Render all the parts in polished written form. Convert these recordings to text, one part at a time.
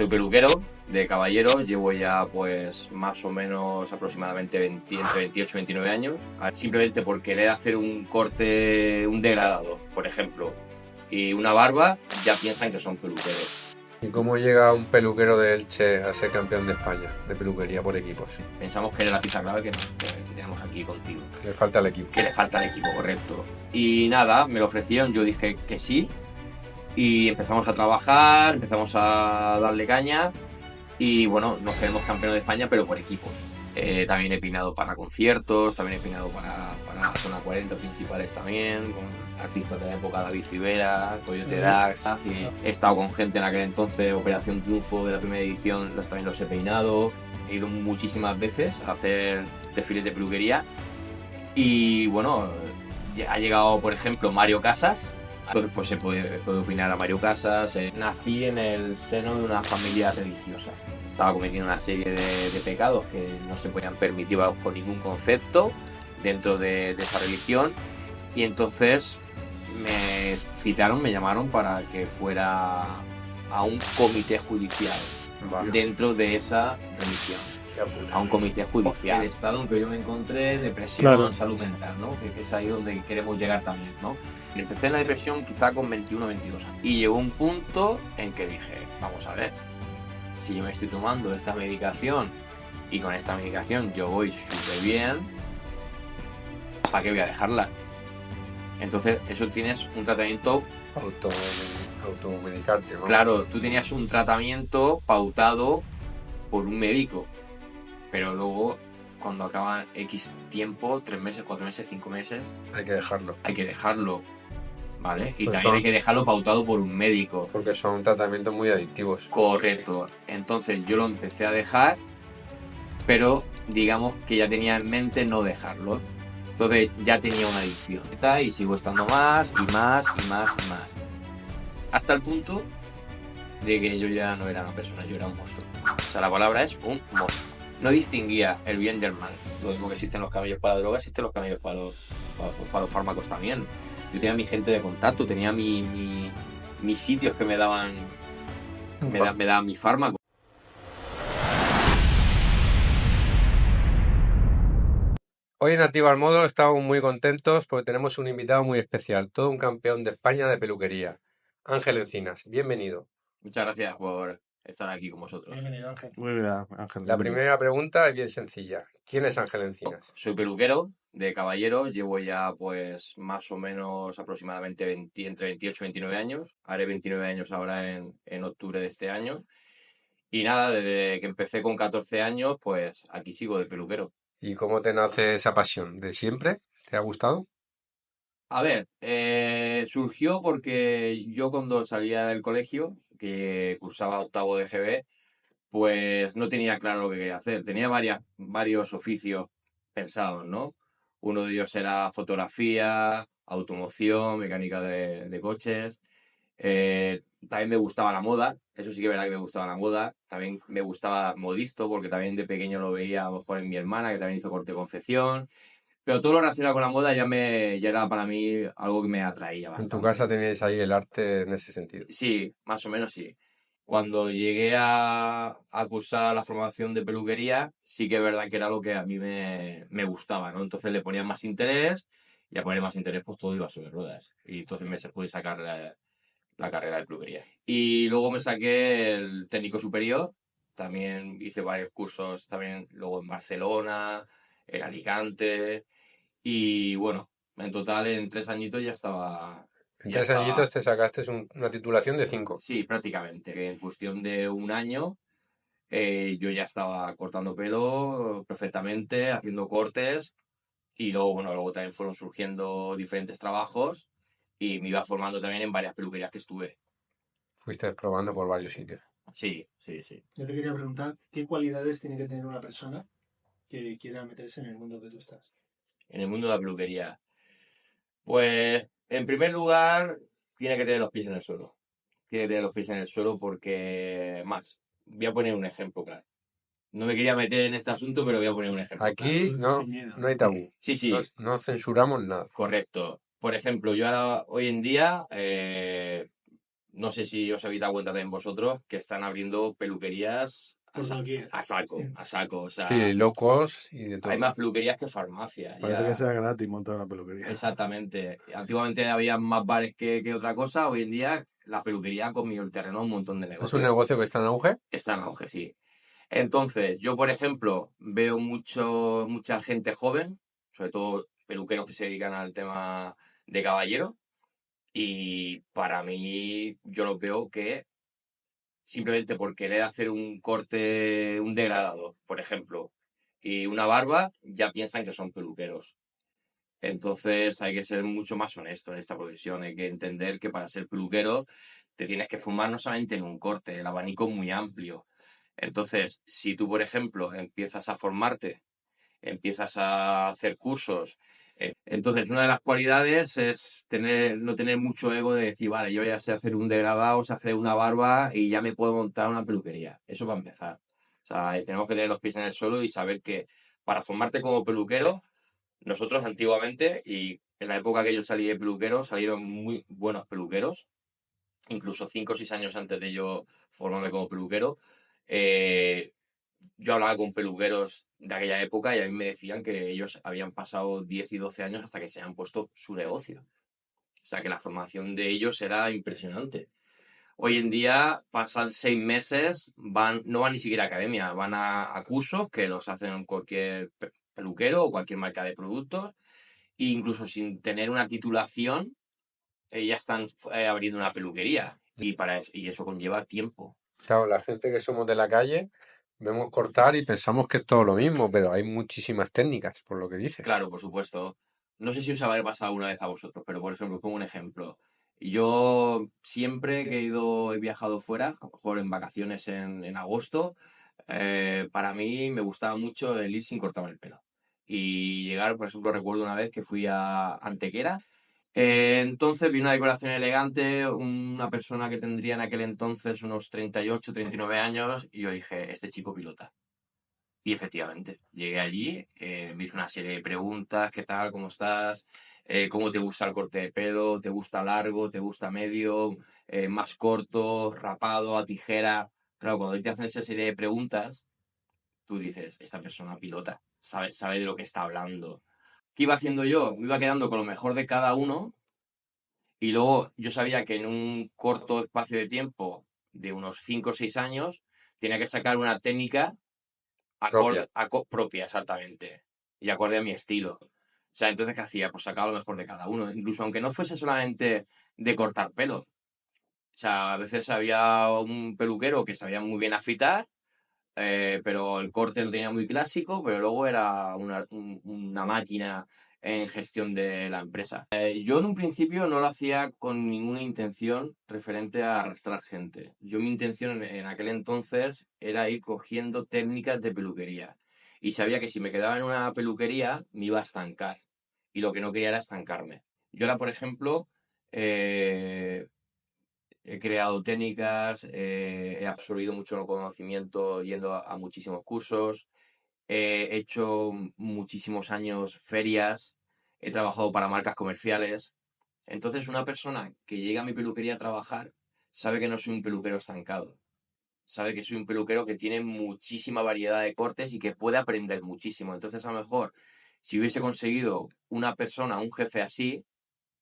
Soy peluquero de caballero, llevo ya pues más o menos aproximadamente entre 28 y 29 años. Simplemente por querer hacer un corte, un degradado, por ejemplo, y una barba, ya piensan que son peluqueros. ¿Y cómo llega un peluquero de Elche a ser campeón de España de peluquería por equipos? Pensamos que era la pieza clave que tenemos aquí contigo. Que le falta al equipo. Que le falta al equipo, correcto. Y nada, me lo ofrecieron, yo dije que sí. Y empezamos a trabajar, empezamos a darle caña. Y bueno, nos quedamos campeones de España, pero por equipos. También he peinado para conciertos, también he peinado para la zona 40 principales también, con artistas de la época, David Civera, Coyote Dax. He estado con gente en aquel entonces, Operación Triunfo de la primera edición, también los he peinado. He ido muchísimas veces a hacer desfiles de peluquería. Y bueno, ha llegado, por ejemplo, Mario Casas. Entonces pues se puede opinar a Mario Casas. Nací en el seno de una familia religiosa. Estaba cometiendo una serie de pecados que no se podían permitir bajo ningún concepto dentro de esa religión. Y entonces me citaron, me llamaron para que fuera a un comité judicial dentro de esa religión. A un comité judicial. El estado en que yo me encontré, depresión, claro. Salud mental, ¿no? Que es ahí donde queremos llegar también, ¿no? Empecé en la depresión quizá con 21 o 22 años. Y llegó un punto en que dije, vamos a ver, si yo me estoy tomando esta medicación y con esta medicación yo voy súper bien, ¿para qué voy a dejarla? Entonces, eso tienes un tratamiento... Automedicarte, ¿no? Claro, tú tenías un tratamiento pautado por un médico. Pero luego, cuando acaban X tiempo, 3 meses, 4 meses, 5 meses... Hay que dejarlo. Hay que dejarlo, ¿vale? Y pues también hay que dejarlo pautado por un médico. Porque son tratamientos muy adictivos. Correcto. Entonces yo lo empecé a dejar, pero digamos que ya tenía en mente no dejarlo. Entonces ya tenía una adicción. Y sigo estando más, y más, y más, y más. Hasta el punto de que yo ya no era una persona, yo era un monstruo. O sea, la palabra es un monstruo. No distinguía el bien del mal. Lo mismo que existen los camellos para la droga, existen los camellos para los fármacos también. Yo tenía mi gente de contacto, tenía mis sitios que me daban mi fármaco. Hoy en Activa al Modo estamos muy contentos porque tenemos un invitado muy especial, todo un campeón de España de peluquería, Ángel Encinas. Bienvenido. Muchas gracias por estar aquí con vosotros. Bienvenido, Ángel. Muy bien, Ángel. La primera pregunta es bien sencilla. ¿Quién es Ángel Encinas? Soy peluquero de caballero, llevo ya pues más o menos aproximadamente entre 28 y 29 años. Haré 29 años ahora en octubre de este año. Y nada, desde que empecé con 14 años, pues aquí sigo de peluquero. ¿Y cómo te nace esa pasión? ¿De siempre? ¿Te ha gustado? A ver, surgió porque yo cuando salía del colegio, que cursaba octavo de GB, pues no tenía claro lo que quería hacer. Tenía varios oficios pensados, ¿no? Uno de ellos era fotografía, automoción, mecánica de coches. También me gustaba la moda, eso sí que es verdad que me gustaba la moda. También me gustaba modisto, porque también de pequeño lo veía a lo mejor en mi hermana, que también hizo corte de confección. Pero todo lo relacionado con la moda ya era para mí algo que me atraía bastante. En tu casa teníais ahí el arte en ese sentido. Sí, más o menos sí. Cuando llegué a cursar la formación de peluquería, sí que es verdad que era lo que a mí me gustaba, ¿no? Entonces le ponía más interés y a poner más interés pues todo iba sobre ruedas. Y entonces me pude sacar la carrera de peluquería. Y luego me saqué el técnico superior, también hice varios cursos también luego en Barcelona, en Alicante y bueno, en total en 3 añitos ya estaba... En 3 añitos te sacaste una titulación de 5. Sí, prácticamente. En cuestión de un año yo ya estaba cortando pelo perfectamente, haciendo cortes y luego, bueno, luego también fueron surgiendo diferentes trabajos y me iba formando también en varias peluquerías que estuve. Fuiste probando por varios sitios. Sí, sí, sí. Yo te quería preguntar, ¿qué cualidades tiene que tener una persona que quiera meterse en el mundo que tú estás? En el mundo de la peluquería. Pues, en primer lugar, tiene que tener los pies en el suelo. Tiene que tener los pies en el suelo porque, más, voy a poner un ejemplo claro. No me quería meter en este asunto, pero voy a poner un ejemplo. Aquí claro. no hay tabú. Sí, sí. No censuramos nada. Correcto. Por ejemplo, yo ahora, hoy en día, no sé si os habéis dado cuenta también vosotros, que están abriendo peluquerías Por doquier. a saco. O Sí, sea, locos y de hay todo. más peluquerías que farmacias. Parece que Ya, sea gratis montar una peluquería. exactamente. Antiguamente había más bares que otra cosa. Hoy en día la peluquería ha comido el terreno a un montón de Es un negocios. negocio que está en auge. Está en auge, sí. Entonces, yo, por ejemplo, veo mucha gente joven, sobre todo peluqueros que se dedican al tema de caballero, y para mí yo lo veo que simplemente por querer hacer un corte, un degradado, por ejemplo, y una barba, ya piensan que son peluqueros. Entonces hay que ser mucho más honesto en esta profesión. Hay que entender que para ser peluquero te tienes que formar no solamente en un corte, el abanico es muy amplio. Entonces, si tú, por ejemplo, empiezas a formarte, empiezas a hacer cursos, entonces una de las cualidades es no tener mucho ego de decir, vale, yo ya sé hacer un degradado, sé hacer una barba y ya me puedo montar una peluquería. Eso para empezar. O sea, tenemos que tener los pies en el suelo y saber que para formarte como peluquero, nosotros antiguamente, y en la época que yo salí de peluquero, salieron muy buenos peluqueros, incluso 5 o 6 años antes de yo formarme como peluquero. eh, yo hablaba con peluqueros de aquella época y a mí me decían que ellos habían pasado 10 y 12 años hasta que se han puesto su negocio. O sea, que la formación de ellos era impresionante. Hoy en día pasan 6 meses, no van ni siquiera a academia, van a cursos que los hacen cualquier peluquero o cualquier marca de productos, e incluso sin tener una titulación, ya están abriendo una peluquería. Y eso conlleva tiempo. Claro, la gente que somos de la calle vemos cortar y pensamos que es todo lo mismo, pero hay muchísimas técnicas, por lo que dices. Claro, por supuesto. No sé si os habrá pasado alguna vez a vosotros, pero por ejemplo, pongo un ejemplo. Yo siempre que he viajado fuera, a lo mejor en vacaciones en agosto, para mí me gustaba mucho el ir sin cortarme el pelo. Y llegar, por ejemplo, recuerdo una vez que fui a Antequera. Entonces vi una decoración elegante, una persona que tendría en aquel entonces unos 38, 39 años, y yo dije, este chico pilota. Y efectivamente, llegué allí, me hizo una serie de preguntas, ¿qué tal? ¿Cómo estás? ¿Cómo te gusta el corte de pelo? ¿Te gusta largo? ¿Te gusta medio? ¿Más corto? ¿Rapado? ¿A tijera? Claro, cuando te hacen esa serie de preguntas, tú dices, esta persona pilota, sabe de lo que está hablando. ¿Qué iba haciendo yo? Me iba quedando con lo mejor de cada uno y luego yo sabía que en un corto espacio de tiempo, de unos 5 o 6 años, tenía que sacar una técnica Propia. propia, exactamente. Y acorde a mi estilo. O sea, entonces, ¿qué hacía? Pues sacaba lo mejor de cada uno. Incluso aunque no fuese solamente de cortar pelo. O sea, a veces había un peluquero que sabía muy bien afitar, pero el corte lo tenía muy clásico, pero luego era una máquina en gestión de la empresa. Yo en un principio no lo hacía con ninguna intención referente a arrastrar gente. Mi intención en aquel entonces era ir cogiendo técnicas de peluquería. Y sabía que si me quedaba en una peluquería me iba a estancar. Y lo que no quería era estancarme. Yo ahora, por ejemplo, eh, he creado técnicas, he absorbido mucho conocimiento yendo a muchísimos cursos, he hecho muchísimos años ferias, he trabajado para marcas comerciales. Entonces, una persona que llega a mi peluquería a trabajar sabe que no soy un peluquero estancado. Sabe que soy un peluquero que tiene muchísima variedad de cortes y que puede aprender muchísimo. Entonces, a lo mejor, si hubiese conseguido una persona, un jefe así,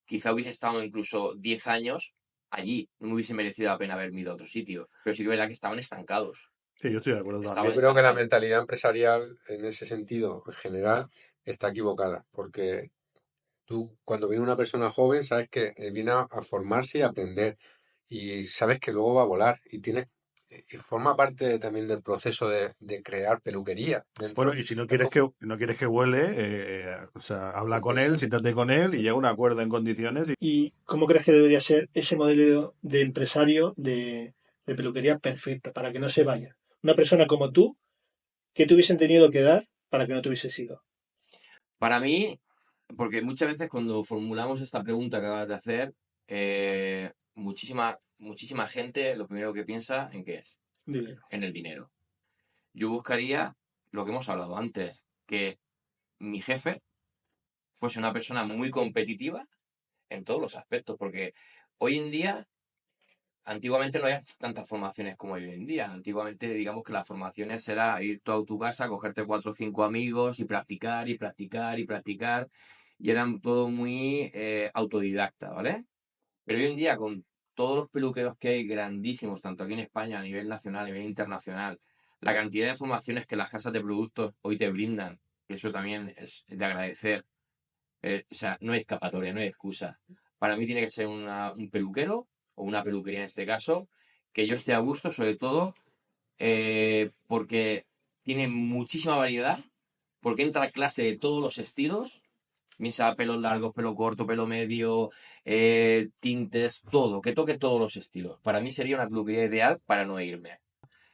quizá hubiese estado incluso 10 años allí. No me hubiese merecido la pena haberme ido a otro sitio. Pero sí que es verdad que estaban estancados. Sí, yo estoy de acuerdo Yo Estaban también. creo que la estancados. mentalidad empresarial en ese sentido, en general, está equivocada, porque tú, cuando viene una persona joven, sabes que viene a formarse y a aprender, y sabes que luego va a volar, y forma parte también del proceso de crear peluquería Bueno, dentro. y si no Es quieres como, no quieres que huele, o sea, habla con él, compensa. siéntate con él y llega a un acuerdo en condiciones. ¿Y cómo crees que debería ser ese modelo de empresario de peluquería perfecta para que no se vaya? Una persona como tú, ¿qué te hubiesen tenido que dar para que no te hubieses ido? Para mí, porque muchas veces cuando formulamos esta pregunta que acabas de hacer, muchísima gente lo primero que piensa en qué es, Dinero. en el dinero. Yo buscaría lo que hemos hablado antes, que mi jefe fuese una persona muy competitiva en todos los aspectos, porque hoy en día antiguamente no había tantas formaciones como hoy en día. Antiguamente, digamos que las formaciones era ir tú a tu casa, cogerte 4 o 5 amigos y practicar y practicar y practicar. Y eran todo muy autodidacta, ¿vale? Pero hoy en día, con todos los peluqueros que hay grandísimos, tanto aquí en España, a nivel nacional, a nivel internacional, la cantidad de formaciones que las casas de productos hoy te brindan, que eso también es de agradecer. O sea, no hay escapatoria, no hay excusa. Para mí tiene que ser un peluquero, o una peluquería en este caso, que yo esté a gusto, sobre todo, porque tiene muchísima variedad, porque entra a clase de todos los estilos, bien sea pelos largos, pelo corto, pelo medio, tintes, todo, que toque todos los estilos. Para mí sería una peluquería ideal para no irme.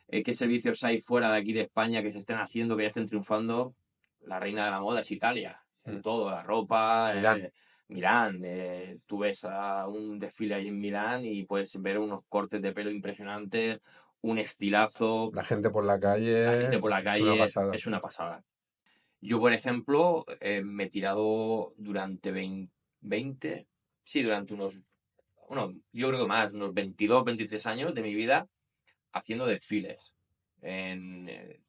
¿Qué servicios hay fuera de aquí de España que se estén haciendo, que ya estén triunfando? La reina de la moda es Italia, en todo, la ropa, Milán. Milán. Tú ves a un desfile ahí en Milán y puedes ver unos cortes de pelo impresionantes, un estilazo, La gente por la la calle gente por la es una calle, pasada. es una pasada. Yo, por ejemplo, me he tirado durante 20, sí, durante bueno, yo creo que más, unos 22, 23 años de mi vida haciendo desfiles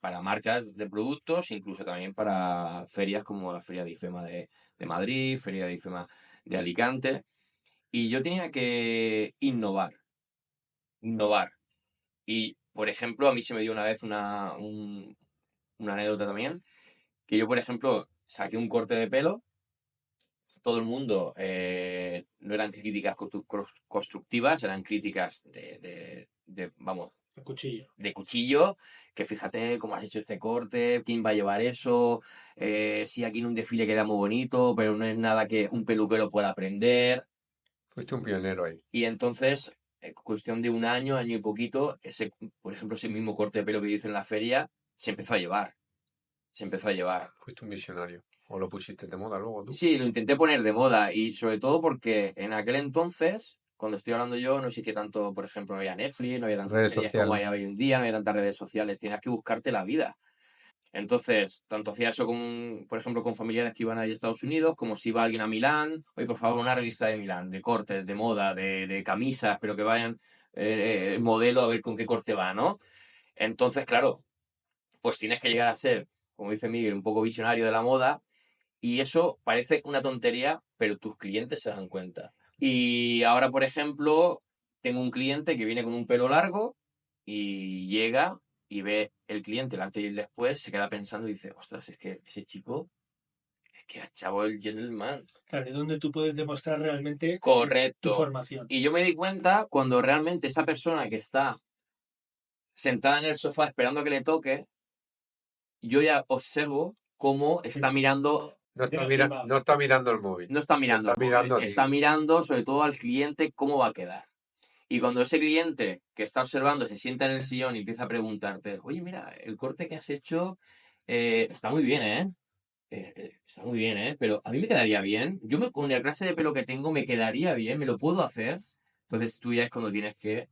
para marcas de productos, incluso también para ferias como la Feria de IFEMA de Madrid, Feria de IFEMA de Alicante. Y yo tenía que innovar. Y, por ejemplo, a mí se me dio una vez una anécdota también, que yo, por ejemplo, saqué un corte de pelo. Todo el mundo no eran críticas constructivas, eran críticas vamos, El cuchillo. de cuchillo, que fíjate cómo has hecho este corte, quién va a llevar eso, sí, aquí en un desfile queda muy bonito, pero no es nada que un peluquero pueda aprender. Fuiste un pionero ahí. Y entonces, cuestión de un año, año y poquito, por ejemplo, ese mismo corte de pelo que yo hice en la feria, se empezó a llevar. Se empezó a llevar. Fuiste un visionario. ¿O lo pusiste de moda luego tú? Sí, lo intenté poner de moda y sobre todo porque en aquel entonces, cuando estoy hablando yo, no existía tanto, por ejemplo, no había Netflix, no había tantas Redes series como sociales. hay hoy en día, no había tantas redes sociales, tenías que buscarte la vida. Entonces, tanto hacía eso con, por ejemplo, con familiares que iban ahí a Estados Unidos, como si iba alguien a Milán, oye, por favor, una revista de Milán, de cortes, de moda, de camisas, pero que vayan el modelo a ver con qué corte va, ¿no? Entonces, claro, pues tienes que llegar a ser, como dice Miguel, un poco visionario de la moda. Y eso parece una tontería, pero tus clientes se dan cuenta. Y ahora, por ejemplo, tengo un cliente que viene con un pelo largo y llega y ve el cliente el antes y el después, se queda pensando y dice, ostras, es que ese chico es que ha echado el gentleman. Claro, es donde tú puedes demostrar realmente tu Correcto. formación. Y yo me di cuenta cuando realmente esa persona que está sentada en el sofá esperando a que le toque, yo ya observo cómo está mirando. No está, De arriba. no está mirando el móvil. No está mirando, Está mirando a ti. está mirando sobre todo al cliente cómo va a quedar. Y cuando ese cliente que está observando se sienta en el sillón y empieza a preguntarte, oye, mira, el corte que has hecho está muy bien, ¿eh? Está muy bien, ¿eh? Pero a mí me quedaría bien. Con la clase de pelo que tengo me quedaría bien, me lo puedo hacer. Entonces tú ya es cuando tienes que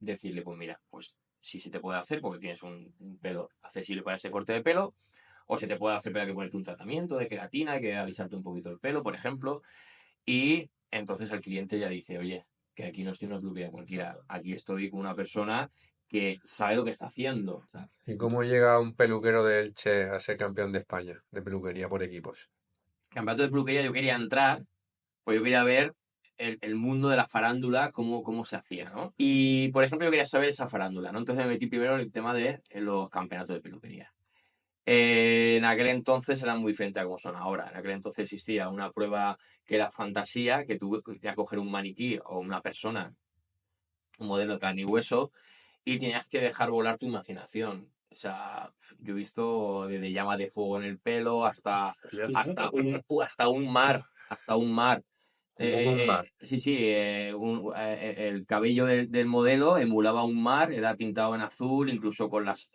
decirle, pues mira, pues sí se te puede hacer porque tienes un pelo accesible para ese corte de pelo. O se te puede hacer, pero hay que ponerte un tratamiento de queratina, hay que alisarte un poquito el pelo, por ejemplo. Y entonces el cliente ya dice, oye, que aquí no estoy en una peluquería cualquiera, aquí estoy con una persona que sabe lo que está haciendo. O sea, ¿Y cómo llega un peluquero de Elche a ser campeón de España de peluquería por equipos? campeonato de peluquería yo quería entrar, pues yo quería ver el mundo de la farándula, cómo se hacía, ¿no? Y, por ejemplo, yo quería saber esa farándula, ¿no? Entonces me metí primero en el tema de los campeonatos de peluquería. En aquel entonces eran muy diferentes a como son ahora. En aquel entonces existía una prueba que era fantasía, que tú querías coger un maniquí o una persona, un modelo de carne y hueso, y tenías que dejar volar tu imaginación. O sea, yo he visto desde llamas de fuego en el pelo hasta un mar, hasta un mar. Como un mar. Sí, sí, el cabello del modelo emulaba un mar, era tintado en azul, incluso con las.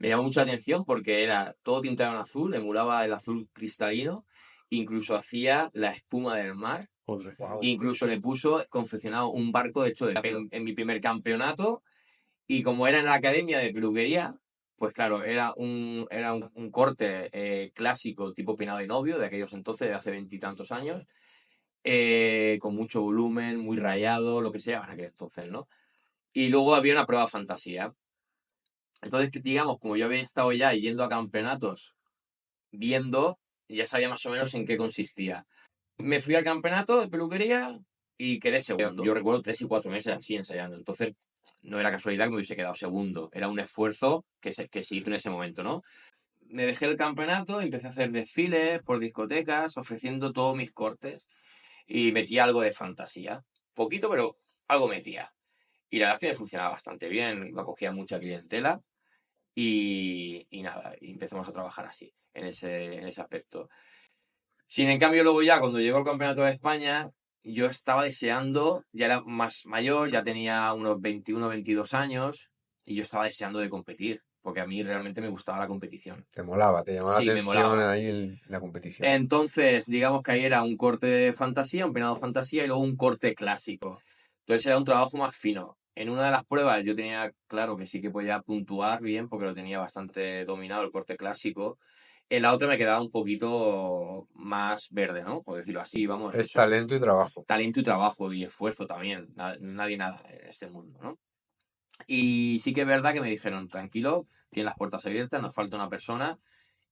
Me llamó mucha atención porque era todo tintado en azul, emulaba el azul cristalino, incluso hacía la espuma del mar. Joder. Wow. Incluso le puso confeccionado un barco hecho de pelo en mi primer campeonato. Y como era en la academia de peluquería, pues claro, era un corte clásico tipo peinado de novio de aquellos entonces, de hace 20 y tantos años. con mucho volumen, muy rayado, lo que sea, en aquel entonces, ¿no? Y luego había una prueba fantasía. Entonces, digamos, como yo había estado ya yendo a campeonatos, viendo, ya sabía más o menos en qué consistía. Me fui al campeonato de peluquería y quedé segundo. Yo recuerdo 3 y 4 meses así ensayando. Entonces, no era casualidad que me hubiese quedado segundo. Era un esfuerzo que se hizo en ese momento, ¿no? Me dejé el campeonato, empecé a hacer desfiles por discotecas, ofreciendo todos mis cortes y metía algo de fantasía. Poquito, pero algo metía. Y la verdad es que me funcionaba bastante bien, cogía mucha clientela y nada, y empezamos a trabajar así, en ese aspecto. Sin en cambio, luego ya, cuando llegó el Campeonato de España, yo estaba deseando, ya era más mayor, ya tenía unos 21, 22 años, y yo estaba deseando de competir, porque a mí realmente me gustaba la competición. Te molaba, te llamaba la Sí, me atención molaba. ahí la competición. Entonces, digamos que ahí era un corte de fantasía, un peinado de fantasía y luego un corte clásico. Entonces era un trabajo más fino. En una de las pruebas yo tenía claro que sí que podía puntuar bien porque lo tenía bastante dominado el corte clásico. En la otra me quedaba un poquito más verde, ¿no? Por decirlo así, vamos. Es Eso, talento y trabajo. talento y trabajo y esfuerzo también. Nadie nada en este mundo, ¿no? Y sí que es verdad que me dijeron, tranquilo, tienes las puertas abiertas, nos falta una persona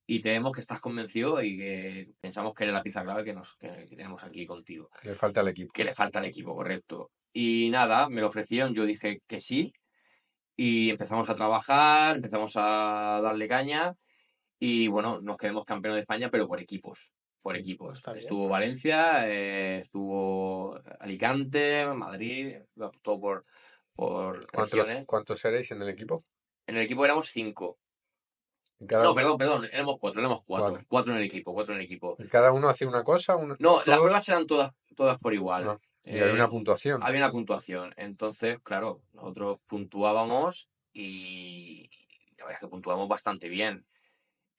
y tenemos que estás convencido y que pensamos que eres la pieza clave que tenemos aquí contigo. Le falta al equipo. Que le falta al equipo, correcto. Y nada, me lo ofrecieron, yo dije que sí y empezamos a trabajar, empezamos a darle caña y bueno, nos quedamos campeones de España, pero por equipos. Por equipos. Está bien. Estuvo Valencia, estuvo Alicante, Madrid, todo por regiones. ¿Cuántos seréis en el equipo? En el equipo éramos 5. Y cada No, uno, perdón, éramos 4, éramos 4. Cuatro. 4 en el equipo, 4 en el equipo. ¿Y cada uno hacía una cosa? No, las ¿Todos? pruebas eran todas por igual. Ah, y había una puntuación. Había una puntuación. Entonces, claro, nosotros puntuábamos y la verdad es que puntuamos bastante bien.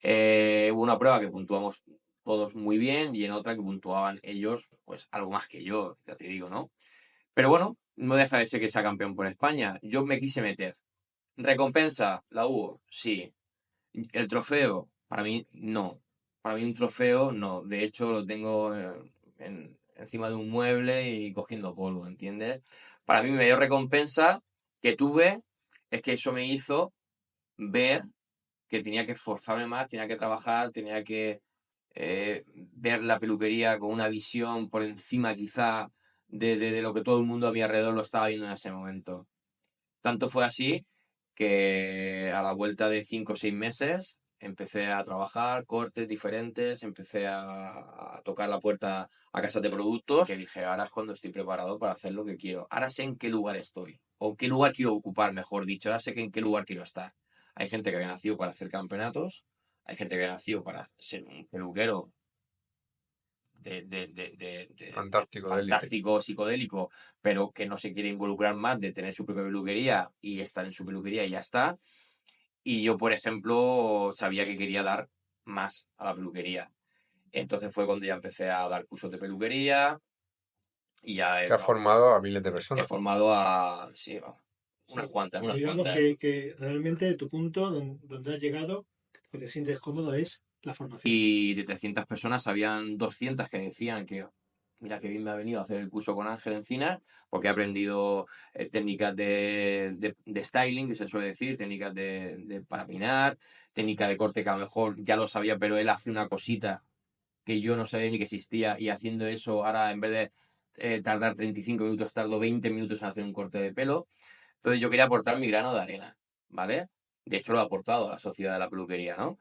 Hubo una prueba que puntuamos todos muy bien y en otra que puntuaban ellos, pues algo más que yo, ya te digo, ¿no? Pero bueno, no deja de ser que sea campeón por España. Yo me quise meter. ¿Recompensa? ¿La hubo? Sí. El trofeo, para mí, no. Para mí un trofeo, no. De hecho, lo tengo encima de un mueble y cogiendo polvo, ¿entiendes? Para mí, mi mayor recompensa que tuve es que eso me hizo ver que tenía que esforzarme más, tenía que trabajar, tenía que ver la peluquería con una visión por encima quizá de lo que todo el mundo a mi alrededor lo estaba viendo en ese momento. Tanto fue así que a la vuelta de 5 o 6 meses empecé a trabajar cortes diferentes, empecé a tocar la puerta a casas de productos, que dije, ahora es cuando estoy preparado para hacer lo que quiero. Ahora sé en qué lugar estoy, o qué lugar quiero ocupar, mejor dicho, ahora sé en qué lugar quiero estar. Hay gente que había nacido para hacer campeonatos, hay gente que había nacido para ser un peluquero Fantástico, de élite. fantástico, psicodélico, pero que no se quiere involucrar más de tener su propia peluquería y estar en su peluquería y ya está. Y yo, por ejemplo, sabía que quería dar más a la peluquería. Entonces fue cuando ya empecé a dar cursos de peluquería y ya Que ha formado a miles de he personas. formado a, sí, unas Sí, cuantas, unas digamos cuantas. que realmente tu punto donde has llegado, que te sientes cómodo, es la formación. Y de 300 personas habían 200 que decían que, mira qué bien me ha venido a hacer el curso con Ángel Encinas, porque he aprendido técnicas de styling, que se suele decir, técnicas para peinar, técnica de corte que a lo mejor ya lo sabía, pero él hace una cosita que yo no sabía ni que existía y haciendo eso ahora en vez de tardar 35 minutos, tardo 20 minutos en hacer un corte de pelo. Entonces yo quería aportar mi grano de arena, ¿vale? De hecho lo he aportado a la sociedad de la peluquería, ¿no?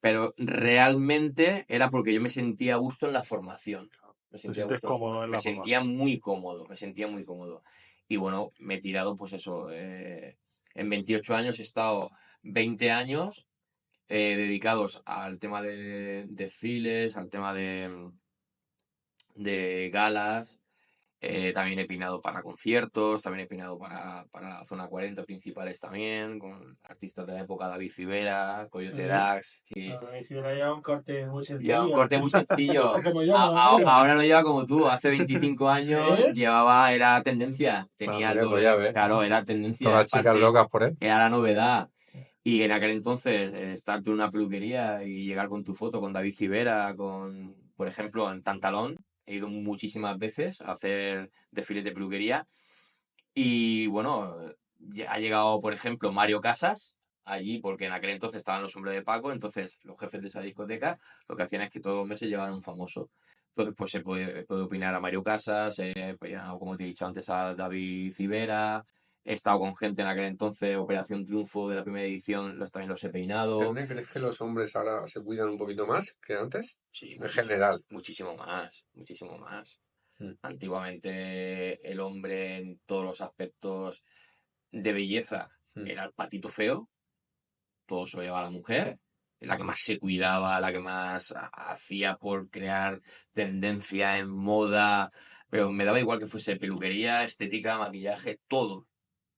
Pero realmente era porque yo me sentía a gusto en la formación. Me Te sentía a sientes gusto en la cómodo formación. en Me la sentía formación. muy cómodo, me sentía muy cómodo. Y bueno, me he tirado, pues eso, en 28 años he estado 20 años dedicados al tema de desfiles, al tema de galas. También he peinado para conciertos, también he peinado para la zona 40 principales también, con artistas de la época, David Civera, Coyote Dax. Sí. Ya un corte muy Lleva un sencillo. corte muy sencillo. Como yo, más o menos. Ahora lo lleva como tú. Hace 25 años ¿Eh? era tendencia. Tenía el Hombre, pues ya doble. ves. Claro, era Todas tendencia. las chicas Aparte, locas por él. era la novedad. Y en aquel entonces, estar tú en una peluquería y llegar con tu foto con David Civera, con por ejemplo, en Tantalón, he ido muchísimas veces a hacer desfiles de peluquería y bueno, ha llegado, por ejemplo, Mario Casas allí, porque en aquel entonces estaban los hombres de Paco, entonces los jefes de esa discoteca lo que hacían es que todos los meses llevaban un famoso. Entonces, pues puede opinar a Mario Casas, pues, ya, como te he dicho antes, a David Civera. He estado con gente en aquel entonces, Operación Triunfo de la primera edición, también los he peinado. ¿También crees que los hombres ahora se cuidan un poquito más que antes? Sí, En general. muchísimo más, muchísimo más. Mm. Antiguamente el hombre en todos los aspectos de belleza era el patito feo, todo se lo llevaba la mujer, la que más se cuidaba, la que más hacía por crear tendencia en moda, pero me daba igual que fuese peluquería, estética, maquillaje, todo.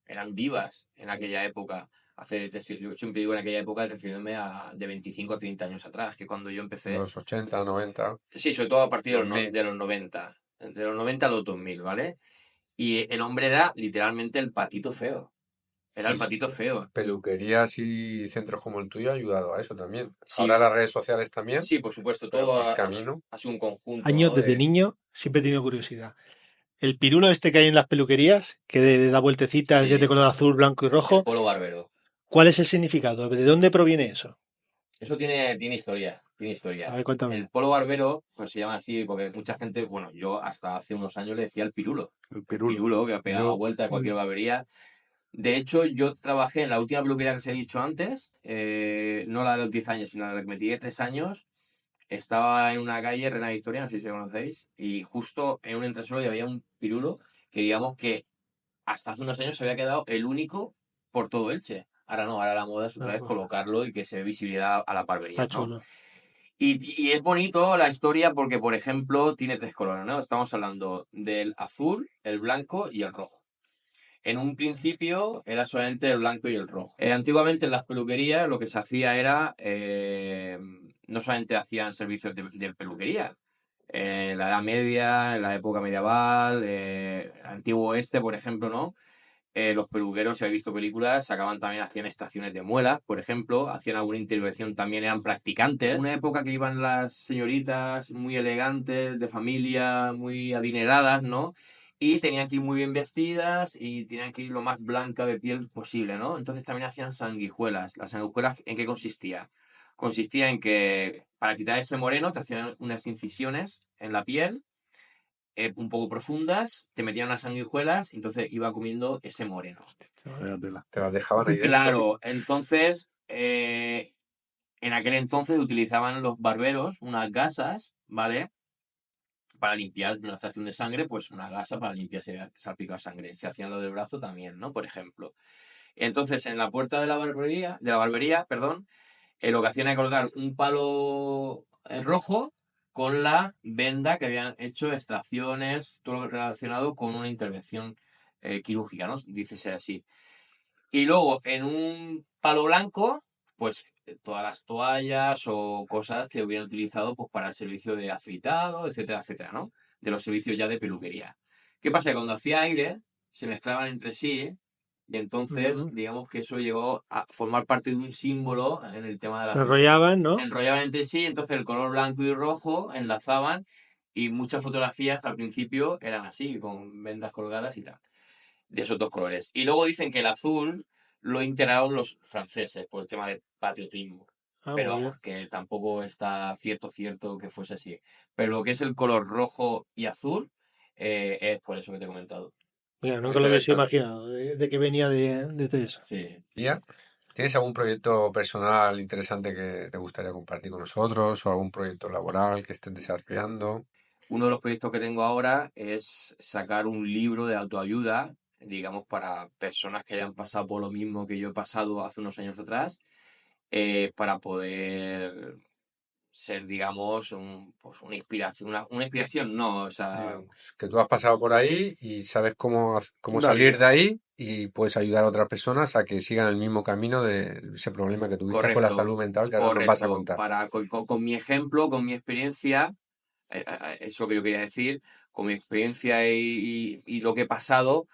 Eran divas en aquella época. Yo siempre digo en aquella época refiriéndome a de 25 a 30 años atrás, que cuando yo empecé. Los 80, 90. Sí, sobre todo a partir de los, 2000. de los 90. De los 90 a los 2000, ¿vale? Y el hombre era literalmente el patito feo. Era el Y patito feo. peluquerías y centros como el tuyo ha ayudado a eso también. Sí, Ahora las redes sociales también, sí, por supuesto, pero todo el camino. ha sido un conjunto, Años ¿no? desde niño siempre he tenido curiosidad. El pirulo este que hay en las peluquerías, que da vueltecitas, Sí. ya de color azul, blanco y El rojo, polo barbero. ¿cuál es el significado? ¿De dónde proviene eso? Eso tiene historia, tiene A historia. ver, cuéntame. El polo barbero, pues se llama así porque mucha gente, bueno, yo hasta hace unos años le decía el pirulo. El pirulo. Pirulo, que ha pegado Yo- vuelta de cualquier barbería. De hecho, yo trabajé en la última peluquería que os he dicho antes, no la de los 10 años, sino la de la que me tiré 3 años. Estaba en una calle, Reina Victoria, no sé si lo conocéis, y justo en un entresuelo había un pirulo que digamos que hasta hace unos años se había quedado el único por todo Elche. Ahora no, ahora la moda es otra vez colocarlo y que se dé visibilidad a la barbería, Está ¿no? chulo. Y es bonito la historia porque, por ejemplo, tiene 3 colores, ¿no? Estamos hablando del azul, el blanco y el rojo. En un principio era solamente el blanco y el rojo. Antiguamente en las peluquerías lo que se hacía era, no solamente hacían servicios de peluquería. En la Edad Media, en la época medieval, antiguo oeste, por ejemplo, ¿no? Los peluqueros, si habéis visto películas, sacaban también, hacían extracciones de muelas, por ejemplo, hacían alguna intervención, también eran practicantes. Una época que iban las señoritas muy elegantes, de familia, muy adineradas, ¿no? Y tenían que ir muy bien vestidas y tenían que ir lo más blanca de piel posible, ¿no? Entonces también hacían sanguijuelas. ¿Las sanguijuelas en qué consistía? Consistía en que para quitar ese moreno te hacían unas incisiones en la piel un poco profundas, te metían unas sanguijuelas, entonces iba comiendo ese moreno. Vaya tela. Te las dejaban ahí dentro. Claro, entonces, en aquel entonces utilizaban los barberos unas gasas, ¿vale? Para limpiar una extracción de sangre, pues una gasa para limpiar ese salpicado de sangre. Se hacían lo del brazo también, ¿no? Por ejemplo. Entonces, en la puerta de la barbería, perdón, lo que hacían era colgar un palo rojo con la venda que habían hecho extracciones, todo lo relacionado con una intervención quirúrgica, ¿no? Dice ser así. Y luego en un palo blanco, pues todas las toallas o cosas que hubieran utilizado pues, para el servicio de afeitado, etcétera, etcétera, ¿no? De los servicios ya de peluquería. ¿Qué pasa? Que cuando hacía aire, se mezclaban entre sí y entonces, digamos que eso llegó a formar parte de un símbolo en el tema de la... Se enrollaban, ¿no? Se enrollaban entre sí, entonces el color blanco y rojo enlazaban y muchas fotografías al principio eran así, con vendas colgadas y tal, de esos dos colores. Y luego dicen que el azul lo integraron los franceses por el tema de patriotismo. Pero vamos, que tampoco está cierto que fuese así. Pero lo que es el color rojo y azul es por eso que te he comentado. Mira, nunca lo hubiese imaginado, de que venía de todo eso. Sí. ¿Ya? ¿Tienes algún proyecto personal interesante que te gustaría compartir con nosotros o algún proyecto laboral que estés desarrollando? Uno de los proyectos que tengo ahora es sacar un libro de autoayuda, digamos, para personas que hayan pasado por lo mismo que yo he pasado hace unos años atrás, para poder ser, digamos, pues una inspiración. Una inspiración, no, o sea... Digamos, que tú has pasado por ahí y sabes cómo Una salir guía. de ahí y puedes ayudar a otras personas a que sigan el mismo camino de ese problema que tuviste con la Correcto, salud mental que ahora nos vas a correcto. contar. Con mi ejemplo, con mi experiencia, eso que yo quería decir, con mi experiencia y lo que he pasado,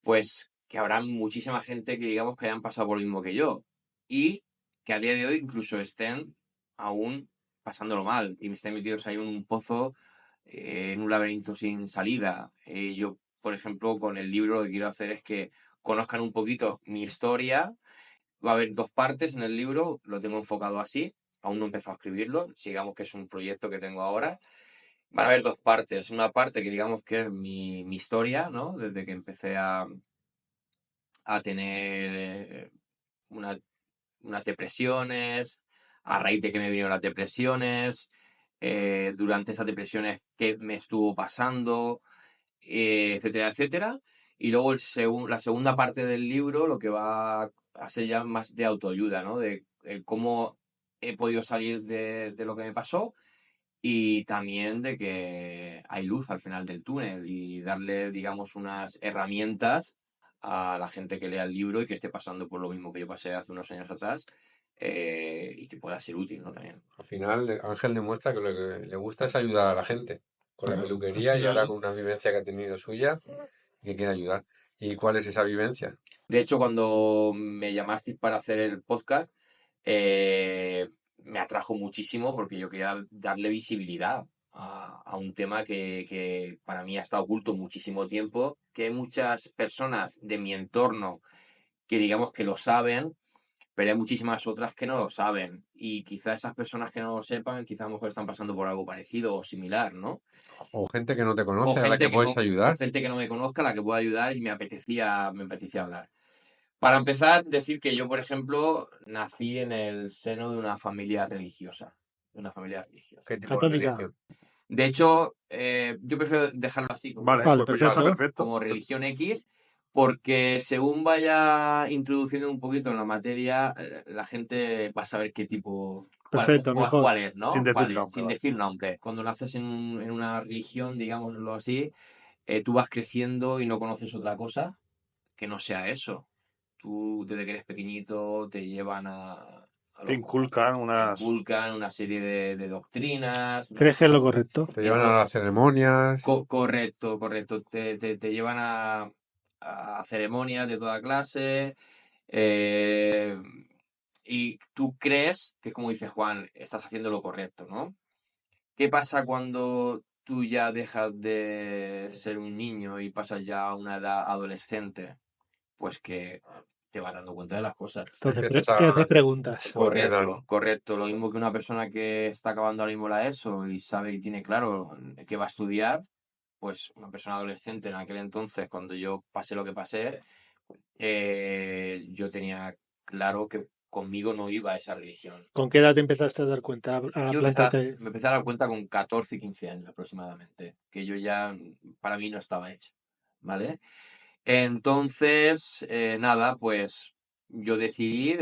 pues que habrá muchísima gente que digamos que hayan pasado por lo mismo que yo y que a día de hoy incluso estén aún pasándolo mal y me estáis metidos ahí en un pozo, en un laberinto sin salida. Yo, por ejemplo, con el libro lo que quiero hacer es que conozcan un poquito mi historia. Va a haber 2 partes en el libro, lo tengo enfocado así, aún no he empezado a escribirlo, digamos que es un proyecto que tengo ahora. Van a haber 2 partes, una parte que digamos que es mi historia, ¿no? Desde que empecé a tener una- unas depresiones, a raíz de que me vinieron las depresiones, durante esas depresiones qué me estuvo pasando, etcétera, etcétera. Y luego la segunda parte del libro lo que va a ser ya más de autoayuda, ¿no? De cómo he podido salir de lo que me pasó y también de que hay luz al final del túnel y darle, digamos, unas herramientas a la gente que lea el libro y que esté pasando por lo mismo que yo pasé hace unos años atrás, y que pueda ser útil, ¿no? También. Al final, Ángel demuestra que lo que le gusta es ayudar a la gente con la Claro, al peluquería y ahora final, con una vivencia que ha tenido suya y que quiere ayudar. ¿Y cuál es esa vivencia? De hecho, cuando me llamasteis para hacer el podcast, eh, me atrajo muchísimo porque yo quería darle visibilidad a un tema que para mí ha estado oculto muchísimo tiempo, que hay muchas personas de mi entorno que digamos que lo saben, pero hay muchísimas otras que no lo saben. Y quizás esas personas que no lo sepan, quizás a lo mejor están pasando por algo parecido o similar, ¿no? O gente que no te O conoce a la gente que que no, puedes o ayudar. gente que no me conozca, a la que pueda ayudar y me apetecía hablar. Para empezar, decir que yo, por ejemplo, nací en el seno de una familia religiosa. De una familia religiosa. ¿Qué tipo de católica. religión? De hecho, yo prefiero dejarlo así, Vale, Vale, pues ya está perfecto. perfecto. como religión X, porque según vaya introduciendo un poquito en la materia, la gente va a saber qué tipo, Perfecto, mejor. cuál es, Sin ¿no? decir Cuál es, nombre, sin vale. decir nombre. Cuando naces en una religión, digámoslo así, tú vas creciendo y no conoces otra cosa que no sea eso. Tú, desde que eres pequeñito, te llevan a Te los, inculcan te unas... inculcan una serie de doctrinas, ¿Crees ¿no? que es lo correcto? Te llevan a las ceremonias. Correcto, correcto. Te llevan a ceremonias de toda clase, eh, y tú crees que, como dice Juan, estás haciendo lo correcto, ¿no? ¿Qué pasa cuando tú ya dejas de ser un niño y pasas ya a una edad adolescente? Pues que te vas dando cuenta de las cosas. Entonces, Empiezas te haces a... preguntas. Claro. Correcto. Lo mismo que una persona que está acabando ahora mismo la ESO y sabe y tiene claro que va a estudiar, pues una persona adolescente en aquel entonces, cuando yo pasé lo que pasé, yo tenía claro que conmigo no iba a esa religión. ¿Con qué edad te empezaste a dar cuenta? A Yo plantarte. me empecé a dar cuenta con 14 y 15 años aproximadamente, que yo ya, para mí no estaba hecho, ¿vale? Entonces, nada, pues yo decidí,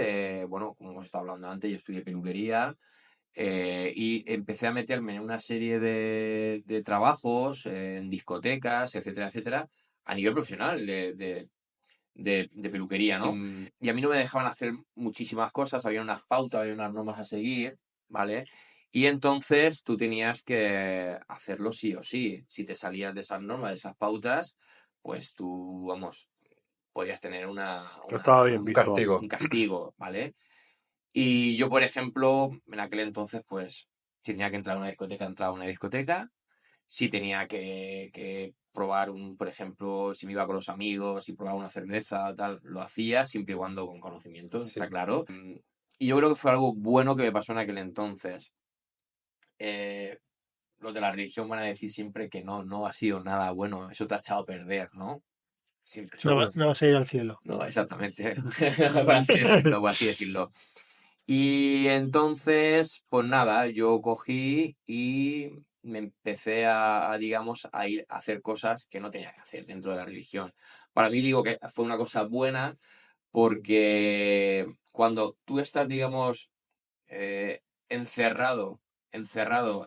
bueno, como hemos estado hablando antes, yo estudié peluquería, y empecé a meterme en una serie de trabajos, en discotecas, etcétera, etcétera, a nivel profesional de peluquería, ¿no? Y a mí no me dejaban hacer muchísimas cosas, había unas pautas, había unas normas a seguir, ¿vale? Y entonces tú tenías que hacerlo sí o sí. Si te salías de esas normas, de esas pautas, pues tú, vamos, podías tener No estaba bien Un visto. castigo. un castigo, ¿vale? Y yo, por ejemplo, en aquel entonces, pues, si tenía que entrar a una discoteca, entraba a una discoteca. Si tenía que probar por ejemplo, si me iba con los amigos y probaba una cerveza, tal, lo hacía, siempre y cuando con conocimiento, Sí. está claro. Y yo creo que fue algo bueno que me pasó en aquel entonces. Los de la religión van a decir siempre que no ha sido nada bueno, eso te ha echado a perder, ¿no? Siempre. Seguro. No vas a ir al cielo. No, exactamente. Por así decirlo. Y entonces, pues nada, yo cogí y me empecé digamos, a ir a hacer cosas que no tenía que hacer dentro de la religión. Para mí digo que fue una cosa buena porque cuando tú estás, digamos, encerrado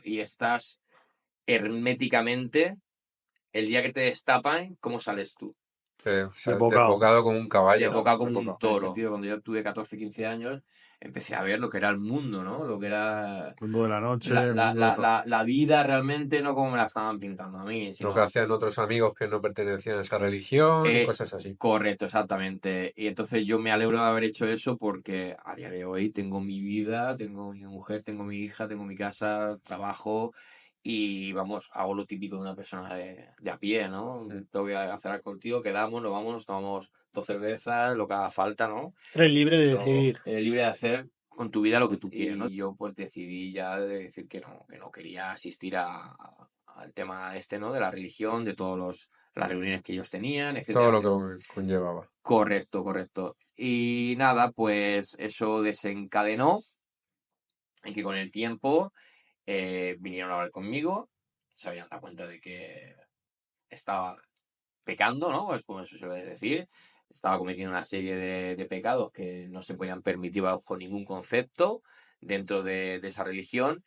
y estás herméticamente, el día que te destapan, ¿cómo sales tú? O sea, Desbocado. desbocado como un caballo. Desbocado como un Desbocado. toro. En ese sentido, cuando yo tuve 14, 15 años, empecé a ver lo que era el mundo, ¿no? Lo que era El mundo de la noche, la, el la, mundo de la, todo. la vida realmente, no como me la estaban pintando a mí, Lo sino que hacían otros amigos que no pertenecían a esa religión y Eh, cosas así. correcto, exactamente. Y entonces yo me alegro de haber hecho eso porque a día de hoy tengo mi vida, tengo mi mujer, tengo mi hija, tengo mi casa, trabajo y vamos, hago lo típico de una persona de a pie, ¿no? Sí. Te voy a cenar contigo, quedamos, nos vamos, nos tomamos 2 cervezas, lo que haga falta, ¿no? Eres libre de Pero decidir. eres libre de hacer con tu vida lo que tú quieres, ¿no? Y yo pues decidí ya de decir que no quería asistir al tema este, ¿no? De la religión, de las reuniones que ellos tenían, etcétera, Todo lo etcétera. que conllevaba. Correcto, correcto. Y nada, pues eso desencadenó en que con el tiempo vinieron a hablar conmigo, se habían dado cuenta de que estaba pecando, ¿no? Es como se suele decir. Estaba cometiendo una serie de pecados que no se podían permitir bajo ningún concepto dentro de esa religión.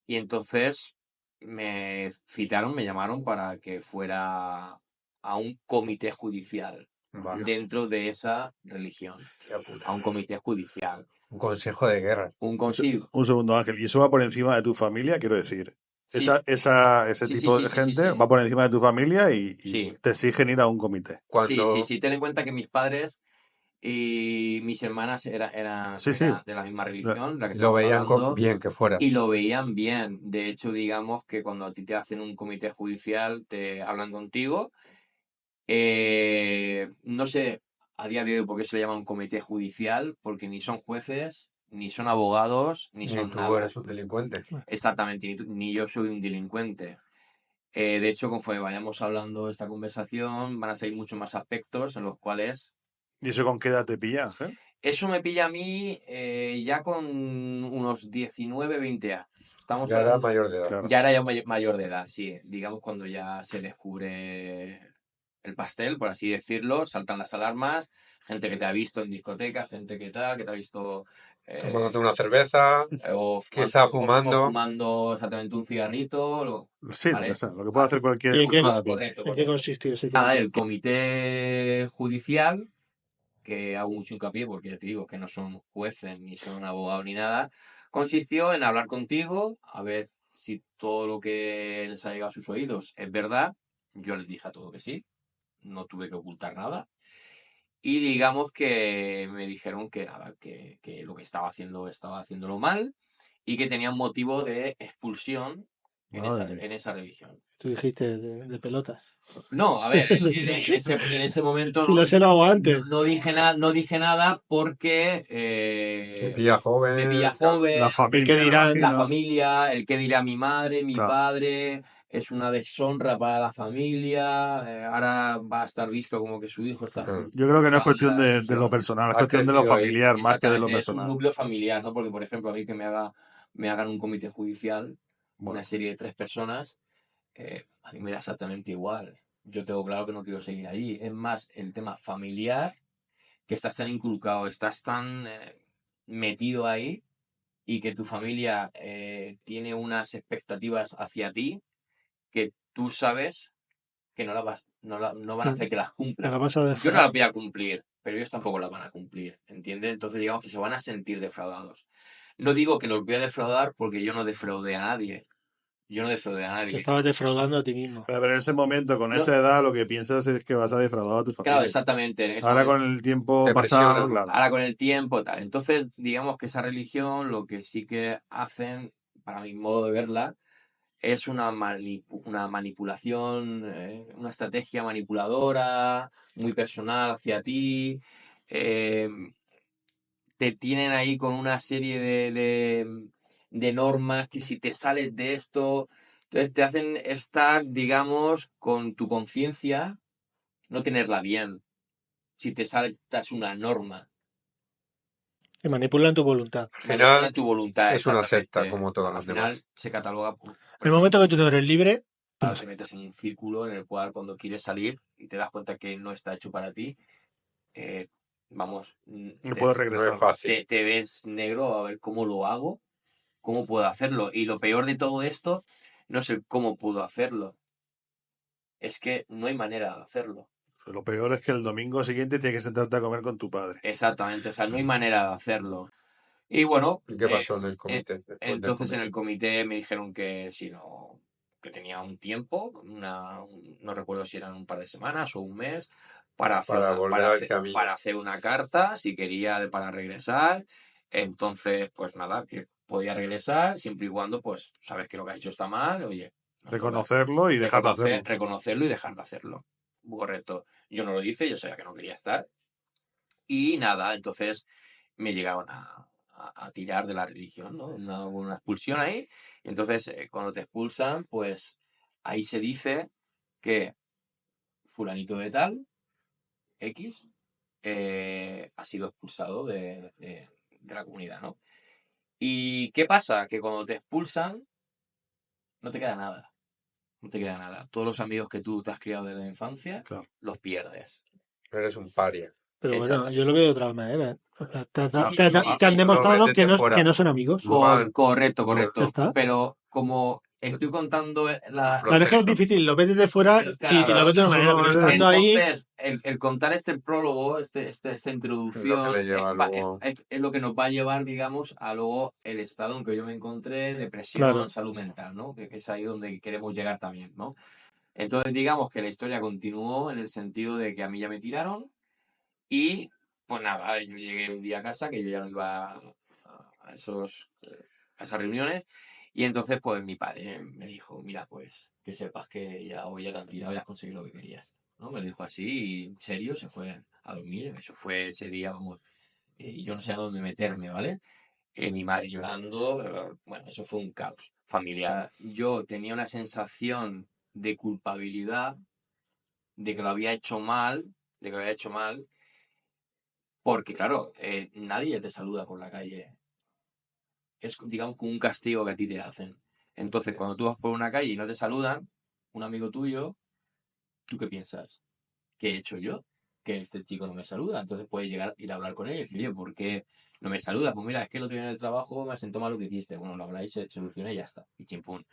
Y entonces me citaron, me llamaron para que fuera a un comité judicial Vale. dentro de esa religión. Qué puta. A un comité judicial. Un consejo de guerra. Un consigo. Un segundo, Ángel. ¿Y eso va por encima de tu familia? Quiero decir, Sí, ese sí, tipo sí, de sí, sí, gente sí. va por encima de tu familia y Sí. te exigen ir a un comité. Sí, Cuando sí, sí. Ten en cuenta que mis padres y mis hermanas eran Sí, sí. de la misma religión, la que lo estamos veían hablando. bien que fueras. Y lo veían bien. De hecho, digamos que cuando a ti te hacen un comité judicial, te hablan contigo. No sé a día de hoy por qué se le llama un comité judicial, porque ni son jueces, ni son abogados, ni Ni son tú nada. eres un delincuente. Exactamente, ni yo soy un delincuente. De hecho, conforme vayamos hablando esta conversación, van a salir muchos más aspectos en los cuales ¿Y eso con qué edad te pilla, Ángel? eso me pilla a mí ya con unos 19, 20 años. Estamos Ya era hablando, mayor de edad. Claro. ya era ya mayor de edad, sí. Digamos cuando ya se descubre el pastel, por así decirlo, saltan las alarmas, gente que te ha visto en discotecas, gente que tal, que te ha visto Tomándote una cerveza, o quizá o fumando. fumando exactamente un cigarrito, Sí, lo ¿vale? que sea, lo que puede hacer cualquier ¿Y en qué, persona a pie. Correcto, en qué correcto. consistió ese Nada, comité? el comité judicial, que hago mucho hincapié porque ya te digo que no son jueces, ni son abogados, ni nada, consistió en hablar contigo, a ver si todo lo que les ha llegado a sus oídos es verdad. Yo les dije a todo que sí, no tuve que ocultar nada. Y digamos que me dijeron que nada, que lo que estaba haciéndolo mal y que tenía un motivo de expulsión Madre mía. en esa religión. Tú dijiste de pelotas. No, a ver, en ese momento Si lo sé, lo hago antes. no dije nada porque Te pilla joven. me pilla claro. joven, La familia, ¿Qué dirán? me la imagino. familia, el que dirá mi madre, mi Claro. padre, es una deshonra para la familia, ahora va a estar visto como que su hijo está Claro. Yo creo que no es cuestión falda, de lo personal, es Has cuestión de lo crecido ahí. familiar más que de lo exactamente, es un personal. núcleo familiar, ¿no? Porque, por ejemplo, a mí que me hagan un comité judicial, Bueno, una serie de 3 personas, a mí me da exactamente igual. Yo tengo claro que no quiero seguir allí. Es más, el tema familiar, que estás tan inculcado, estás tan metido ahí y que tu familia tiene unas expectativas hacia ti que tú sabes que no van a hacer que las Me cumplan. la vas a Yo no defraudar. las voy a cumplir, pero ellos tampoco las van a cumplir, ¿entiendes? Entonces digamos que se van a sentir defraudados. No digo que los voy a defraudar porque yo no defraudé a nadie. Yo no defraudé a Te nadie. estabas defraudando a ti mismo. pero en ese momento, con No. esa edad, lo que piensas es que vas a defraudar a tu Claro, familia. exactamente. En ese Ahora momento, con el tiempo Te pasado, presionan. claro. ahora con el tiempo, tal. Entonces, digamos que esa religión, lo que sí que hacen, para mi modo de verla, es una manipulación, una estrategia manipuladora, muy personal hacia ti. eh, Te tienen ahí con una serie de normas que si te sales de esto, entonces te hacen estar, digamos, con tu conciencia, no tenerla bien, si te saltas una norma. Te manipulan tu voluntad. Al final Manipulan tu voluntad, es una secta exactamente. como todas Al las final demás. se cataloga por El momento que tú no eres libre, te metes en un círculo en el cual cuando quieres salir y te das cuenta que no está hecho para ti, vamos, No puedo No regresar. es fácil. te ves negro a ver cómo lo hago, cómo puedo hacerlo. Y lo peor de todo esto no es el cómo puedo hacerlo, es que no hay manera de hacerlo. Lo peor es que el domingo siguiente tienes que sentarte a comer con tu padre. Exactamente, o sea, no hay manera de hacerlo. Y bueno, ¿Y qué pasó en el comité después del entonces en el comité? comité me dijeron que si no, que tenía un tiempo, no recuerdo si eran un par de semanas o un mes, Para volver al camino. para hacer una carta, si quería para regresar. Entonces, pues nada, que podía regresar siempre y cuando, pues, sabes que lo que has hecho está mal, oye, nos toca Reconocerlo y dejar de hacerlo. reconocerlo y dejar de hacerlo. Correcto. Yo no lo hice, yo sabía que no quería estar. Y nada, entonces me llegaron a tirar de la religión, ¿no? Una expulsión ahí. Y entonces, cuando te expulsan, pues ahí se dice que fulanito de tal, X, ha sido expulsado de la comunidad, ¿no? ¿Y qué pasa? Que cuando te expulsan, no te queda nada. No te queda nada. Todos los amigos que tú te has criado desde la infancia, Claro. los pierdes. Eres un paria. Pero bueno, Exactamente. yo lo veo de otra manera. O sea, te sí, han demostrado métete fuera. que no son amigos. Correcto. Ya está. Pero como estoy contando la... Claro, es que es Proceso. difícil, lo ves desde fuera y lo ves de una manera, pero estando ahí. Entonces, el contar este prólogo, esta Es lo introducción, que le lleva luego. es lo que nos va a llevar, digamos, a luego el estado en que yo me encontré, depresión, Claro. salud mental, ¿no? Que es ahí donde queremos llegar también, ¿no? Entonces, digamos que la historia continuó en el sentido de que a mí ya me tiraron y, pues nada, yo llegué un día a casa, que yo ya no iba a esas reuniones, y entonces, pues mi padre me dijo, mira, pues que sepas que ya hoy ya te han tirado y has conseguido lo que querías, ¿no? Me lo dijo así y en serio se fue a dormir. Eso fue ese día, vamos, yo no sé a dónde meterme, ¿vale? Mi madre llorando, bueno, eso fue un caos familiar. Yo tenía una sensación de culpabilidad, de que lo había hecho mal, porque claro, nadie te saluda por la calle. Es, digamos, como un castigo que a ti te hacen. Entonces, cuando tú vas por una calle y no te saludan, un amigo tuyo, ¿tú qué piensas? ¿Qué he hecho yo? Que este chico no me saluda. Entonces puedes llegar, ir a hablar con él y decir, oye, ¿por qué no me saluda? Pues mira, es que el otro día en el trabajo me sentó mal lo que hiciste. Bueno, lo habláis, se soluciona y ya está. Y chimpún.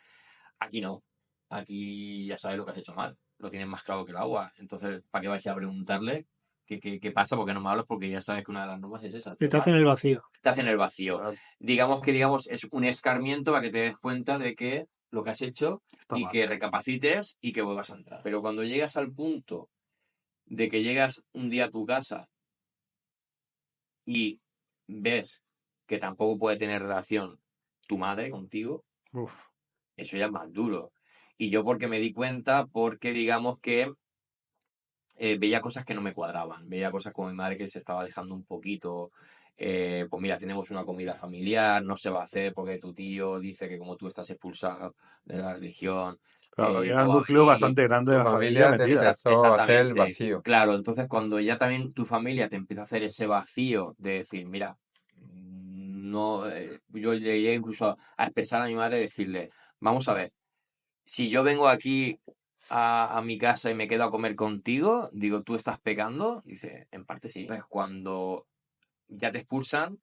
Aquí no. Aquí ya sabes lo que has hecho mal. Lo tienes más claro que el agua. Entonces, ¿para qué vais a preguntarle qué pasa? Porque no me hablas, porque ya sabes que una de las normas es esa. Que te hacen el vacío. Te hacen el vacío. Claro. Digamos que es un escarmiento para que te des cuenta de que lo que has hecho Está y mal. que recapacites y que vuelvas a entrar. Pero cuando llegas al punto de que llegas un día a tu casa y ves que tampoco puede tener relación tu madre contigo, Uf. eso ya es más duro. Y yo porque me di cuenta, porque digamos que veía cosas que no me cuadraban, veía cosas como mi madre que se estaba dejando un poquito, pues mira, tenemos una comida familiar, no se va a hacer porque tu tío dice que como tú estás expulsado de la religión, Claro, había no un va- núcleo bastante grande de Tu la familia familia te metida. empezó a hacer el Exactamente. vacío. Claro, entonces cuando ya también tu familia te empieza a hacer ese vacío de decir, mira, no, yo llegué incluso a expresar a mi madre, decirle, vamos a ver, si yo vengo aquí a mi casa y me quedo a comer contigo, digo, ¿tú estás pecando? Dice, en parte sí. Pues cuando ya te expulsan,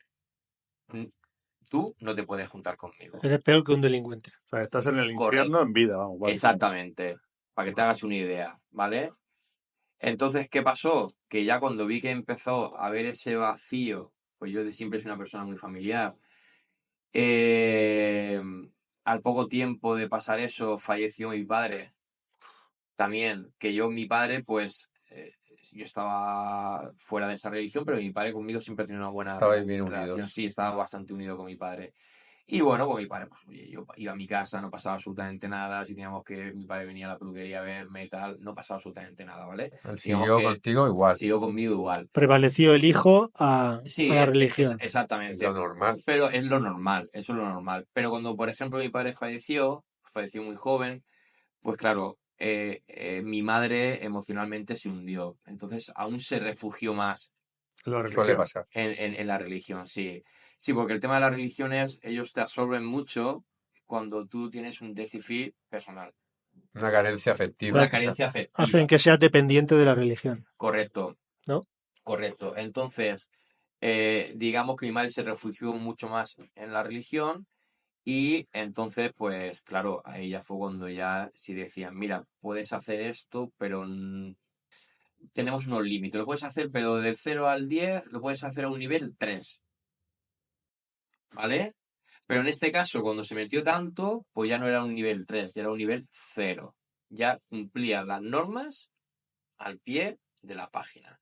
tú no te puedes juntar conmigo. Eres peor que un delincuente. O sea, estás en el Correcto. infierno en vida, vamos. básicamente. Exactamente, para que te hagas una idea, ¿vale? Entonces, ¿qué pasó? Que ya cuando vi que empezó a haber ese vacío, pues yo siempre soy una persona muy familiar, eh, al poco tiempo de pasar eso, falleció mi padre. También, que mi padre, pues, yo estaba fuera de esa religión, pero mi padre conmigo siempre ha tenido una buena Estabais bien relación. unidos. Sí, estaba bastante unido con mi padre. Y bueno, con mi padre, pues oye, yo iba a mi casa, no pasaba absolutamente nada. Si teníamos que, mi padre venía a la peluquería a verme y tal, no pasaba absolutamente nada, ¿vale? Él Digamos siguió que contigo igual. siguió conmigo igual. Prevaleció el hijo a Sí, la religión. Es exactamente. lo normal. Pero es lo normal, eso es lo normal. Pero cuando, por ejemplo, mi padre falleció muy joven, pues claro, mi madre emocionalmente se hundió. Entonces aún se refugió más La Suele religión. pasar. en la religión, sí. Sí, porque el tema de la religión es, ellos te absorben mucho cuando tú tienes un déficit personal, Una carencia afectiva. una Claro. carencia afectiva. Hacen que seas dependiente de la religión. Correcto. ¿No? Correcto. Entonces, digamos que mi madre se refugió mucho más en la religión y entonces, pues claro, ahí ya fue cuando ya sí decían, mira, puedes hacer esto, pero tenemos unos límites. Lo puedes hacer, pero del 0 al 10 lo puedes hacer a un nivel 3, ¿vale? Pero en este caso, cuando se metió tanto, pues ya no era un nivel 3, ya era un nivel 0. Ya cumplía las normas al pie de la página,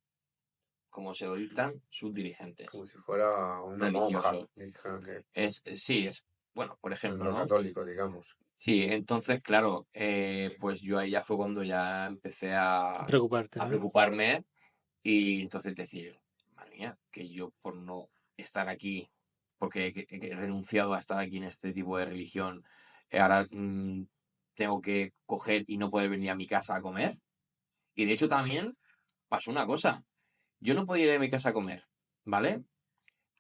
como se lo dictan sus dirigentes Como si fuera una monja. religiosos. Sí, bueno, por En ejemplo, lo ¿no? católico, digamos. Sí, entonces, claro, pues yo ahí ya fue cuando ya empecé a Preocuparte, ¿no? preocuparme y entonces decir, madre mía, que yo por no estar aquí, porque he renunciado a estar aquí en este tipo de religión, ahora tengo que coger y no poder venir a mi casa a comer. Y de hecho también pasó una cosa, yo no podía ir a mi casa a comer, ¿vale?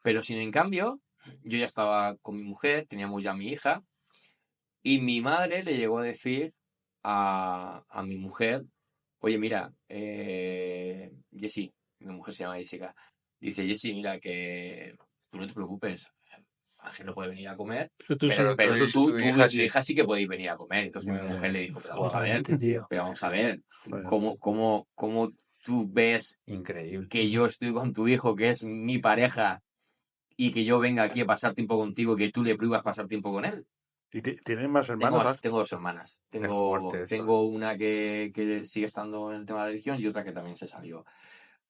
Pero sin en cambio, yo ya estaba con mi mujer, teníamos ya mi hija, y mi madre le llegó a decir a mi mujer, oye, mira, Jessie, mi mujer se llama Jessica, dice, Jessie, mira, que tú no te preocupes, Ángel no puede venir a comer, Pero tú Pero pero tu hija tu sí. hija sí que podéis venir a comer. Entonces mi Madre mujer le mía. dijo, pero vamos a ver, Joder, tío. pero vamos a ver, Joder. ¿cómo tú ves Increíble. que yo estoy con tu hijo, que es mi pareja, y que yo venga aquí a pasar tiempo contigo, que tú le prohíbas pasar tiempo con él? ¿Y tienes más hermanos? Ángel? Tengo 2 hermanas. fuerte eso, Tengo una que sigue estando en el tema de la religión y otra que también se salió.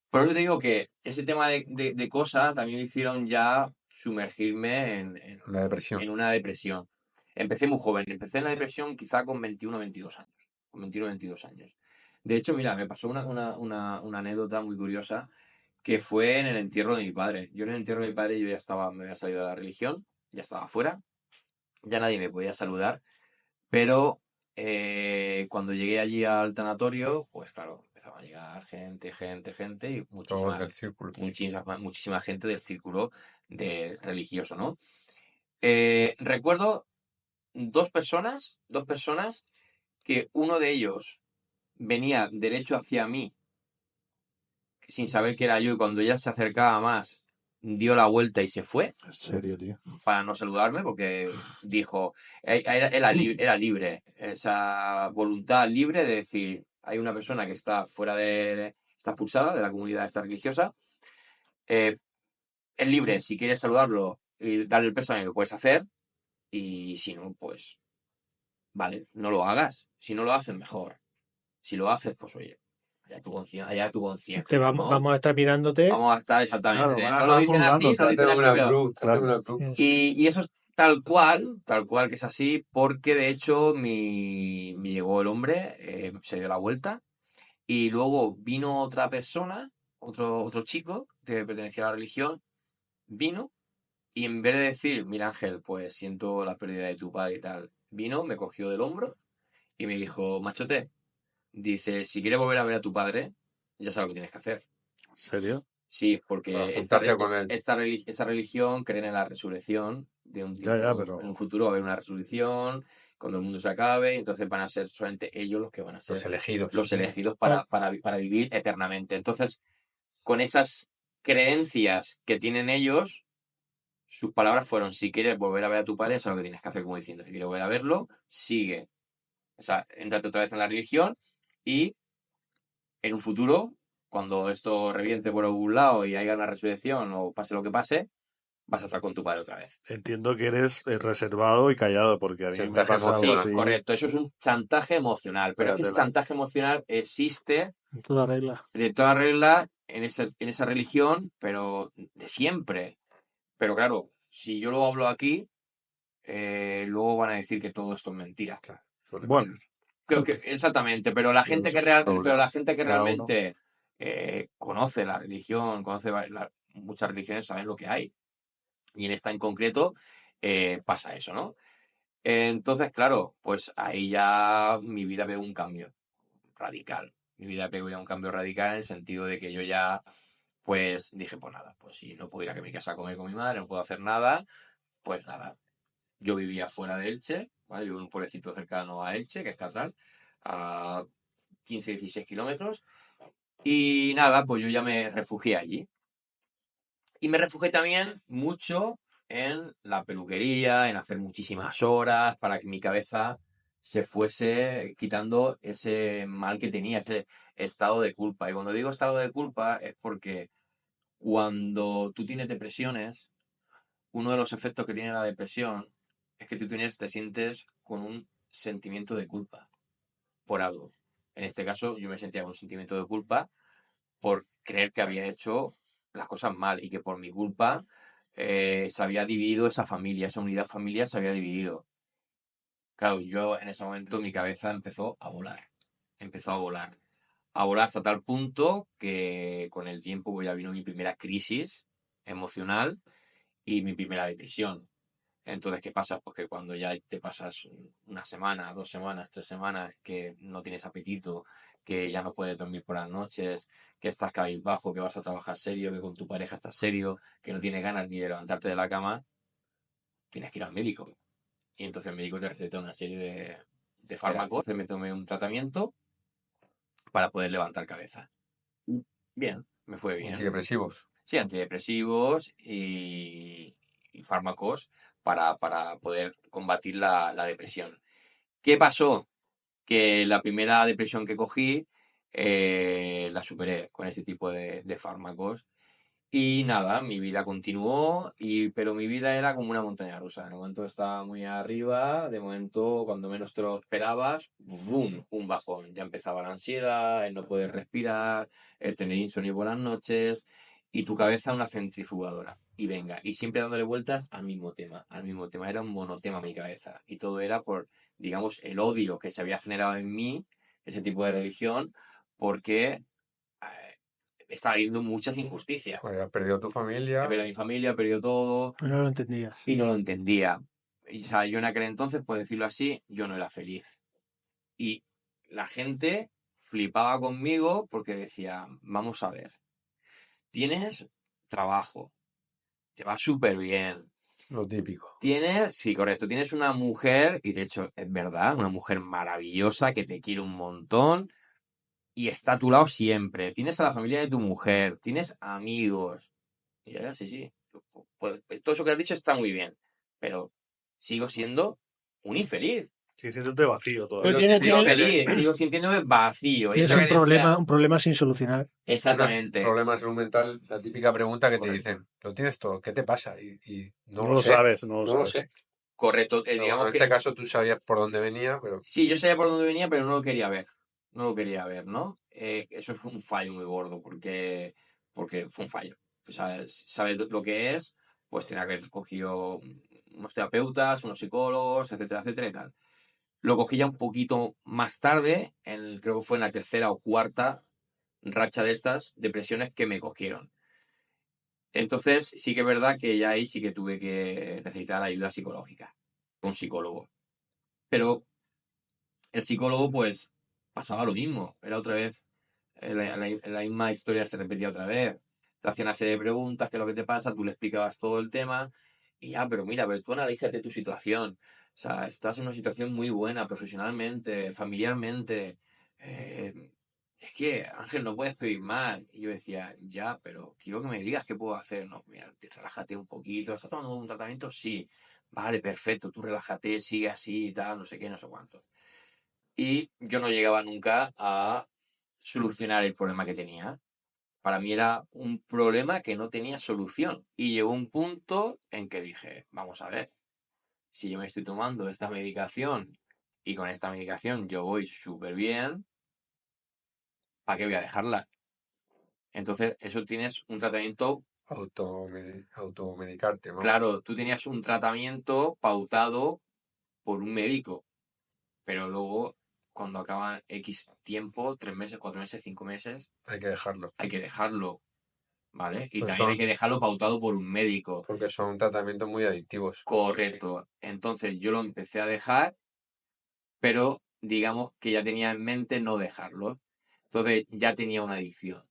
Por eso te digo que ese tema de cosas a mí me hicieron ya sumergirme La depresión. en una depresión. Empecé muy joven. Empecé en la depresión quizá con 21 o 22 años. Con 21 o 22 años. De hecho, mira, me pasó una anécdota muy curiosa que fue en el entierro de mi padre. Yo en el entierro de mi padre yo ya estaba, me había salido de la religión, ya estaba fuera, ya nadie me podía saludar. Pero cuando llegué allí al tanatorio, pues claro, empezaba a llegar gente y Todos del círculo. muchísima gente del círculo religioso, ¿no? Recuerdo dos personas que uno de ellos venía derecho hacia mí sin saber que era yo y cuando ya se acercaba más dio la vuelta y se fue En serio, tío. para no saludarme porque dijo, era libre, esa voluntad libre de decir, hay una persona que está está expulsada de la comunidad esta religiosa, eh, es libre, si quieres saludarlo y darle el pésame lo puedes hacer y si no, pues vale, no lo hagas, si no lo haces mejor, si lo haces, pues oye, allá tu conciencia, ¿no? Vamos a estar mirándote. Vamos a estar exactamente. Claro, No lo dicen así, no lo dicen Hazte así, una pero... cruz, hazte Claro. una cruz. Y eso es tal cual que es así, porque de hecho me llegó el hombre, se dio la vuelta, y luego vino otra persona, otro chico que pertenecía a la religión, vino, y en vez de decir, mira Ángel, pues siento la pérdida de tu padre y tal, vino, me cogió del hombro y me dijo, machote, dice, si quieres volver a ver a tu padre, ya sabes lo que tienes que hacer. ¿En serio? Sí, Para porque juntarte con él. esta religión cree en la resurrección de un tiempo. Ya, pero- En un futuro va a haber una resurrección, cuando el mundo se acabe, y entonces van a ser solamente ellos los que van a ser Los elegidos. los elegidos para vivir eternamente. Entonces, con esas creencias que tienen ellos, sus palabras fueron, si quieres volver a ver a tu padre, eso es lo que tienes que hacer, como diciendo, si quieres volver a verlo, sigue. O sea, entrate otra vez en la religión y en un futuro, cuando esto reviente por algún lado y haya una resurrección o pase lo que pase, vas a estar con tu padre otra vez. Entiendo que eres reservado y callado, porque a mí me Chantaje pasa algo emocional. así. Correcto, eso es un chantaje emocional, pero es que ese Espérate, chantaje emocional existe En toda regla. de toda regla en esa religión, pero de siempre. Pero claro, si yo lo hablo aquí, luego van a decir que todo esto es mentira. Suele Bueno, pasar. Creo que exactamente, pero la gente Eso es el problema. pero la gente que Cada uno. realmente conoce la religión, conoce muchas religiones, saben lo que hay. Y en esta en concreto pasa eso, ¿no? Entonces, claro, pues ahí ya mi vida pegó un cambio radical. Mi vida pegó ya un cambio radical en el sentido de que yo ya, pues dije, pues nada, pues si no puedo ir a mi casa a comer con mi madre, no puedo hacer nada, pues nada. Yo vivía fuera de Elche, ¿vale? Vivo en un pueblecito cercano a Elche, que es Catral, a 15-16 kilómetros. Y nada, pues yo ya me refugié allí. Y me refugié también mucho en la peluquería, en hacer muchísimas horas para que mi cabeza se fuese quitando ese mal que tenía, ese estado de culpa. Y cuando digo estado de culpa es porque cuando tú tienes depresiones, uno de los efectos que tiene la depresión es que te sientes con un sentimiento de culpa por algo. En este caso, yo me sentía con un sentimiento de culpa por creer que había hecho las cosas mal y que por mi culpa se había dividido esa familia, esa unidad familiar se había dividido. Claro, yo en ese momento mi cabeza empezó a volar hasta tal punto que con el tiempo pues, ya vino mi primera crisis emocional y mi primera depresión. Entonces, ¿qué pasa? Pues que cuando ya te pasas una semana, 2 semanas, 3 semanas, que no tienes apetito, que ya no puedes dormir por las noches, que estás cabizbajo, que vas a trabajar serio, que con tu pareja estás serio, que no tienes ganas ni de levantarte de la cama, tienes que ir al médico. Y entonces el médico te receta una serie de fármacos. Entonces me tomé un tratamiento para poder levantar cabeza. Bien, me fue bien. Antidepresivos. Sí, antidepresivos y fármacos para poder combatir la depresión. ¿Qué pasó? Que la primera depresión que cogí la superé con ese tipo de fármacos. Y nada, mi vida continuó, pero mi vida era como una montaña rusa. De momento estaba muy arriba, de momento cuando menos te lo esperabas, ¡boom! Un bajón. Ya empezaba la ansiedad, el no poder respirar, el tener insomnio por las noches y tu cabeza una centrifugadora. Y venga, y siempre dándole vueltas al mismo tema, al mismo tema. Era un monotema mi cabeza. Y todo era por, digamos, el odio que se había generado en mí, ese tipo de religión, porque estaba habiendo muchas injusticias. Pues has perdido tu He familia. perdido a mi familia, he perdido todo No lo entendías. y no lo entendía. Y, o sea, yo en aquel entonces, por decirlo así, yo no era feliz. Y la gente flipaba conmigo porque decía, vamos a ver, tienes trabajo, te va súper bien. Lo típico. Sí, correcto, tienes una mujer, y de hecho es verdad, una mujer maravillosa que te quiere un montón y está a tu lado siempre. Tienes a la familia de tu mujer, tienes amigos. Y yo, sí, sí. Pues, todo eso que has dicho está muy bien. Pero sigo siendo un infeliz. Sí, siéntate vacío Pero todavía. Sigo feliz, sigo sintiéndome vacío. Y Tienes eso un carencia. problema sin solucionar. Exactamente. Problemas de salud mental, la típica pregunta que Correcto. te dicen, ¿lo tienes todo? ¿Qué te pasa? Y no No lo lo sé. sabes, no lo No lo sabes. sé. Correcto. Pero Digamos en que este caso tú sabías por dónde venía, pero sí, yo sabía por dónde venía, pero no lo quería ver. No lo quería ver, ¿no? Eso fue un fallo muy gordo, porque fue un fallo. O sea, sabes lo que es, pues tenía que haber cogido unos terapeutas, unos psicólogos, etcétera, etcétera y tal. Lo cogí ya un poquito más tarde, creo que fue en la tercera o cuarta racha de estas depresiones que me cogieron. Entonces, sí que es verdad que ya ahí sí que tuve que necesitar ayuda psicológica, un psicólogo. Pero el psicólogo, pues, pasaba lo mismo. Era otra vez, la misma historia se repetía otra vez. Te hacía una serie de preguntas, qué es lo que te pasa, tú le explicabas todo el tema. Y ya, pero mira, pero tú analízate tu situación. O sea, estás en una situación muy buena profesionalmente, familiarmente. eh, es que, Ángel, no puedes pedir más. Y yo decía, ya, pero quiero que me digas qué puedo hacer. No, mira, relájate un poquito. ¿Estás tomando un tratamiento? Sí. Vale, perfecto. Tú relájate, sigue así y tal, no sé qué, no sé cuánto. Y yo no llegaba nunca a solucionar el problema que tenía. Para mí era un problema que no tenía solución. Y llegó un punto en que dije, vamos a ver, si yo me estoy tomando esta medicación y con esta medicación yo voy súper bien, ¿para qué voy a dejarla? Entonces, eso tienes un tratamiento, automedicarte, ¿no? claro, tú tenías un tratamiento pautado por un médico, pero luego, cuando acaban X tiempo, 3 meses, 4 meses, 5 meses, Hay que dejarlo. hay que dejarlo, ¿vale? Y Pues también hay son, que dejarlo pautado por un médico. porque son tratamientos muy adictivos. Correcto. Entonces yo lo empecé a dejar, pero digamos que ya tenía en mente no dejarlo. Entonces ya tenía una adicción.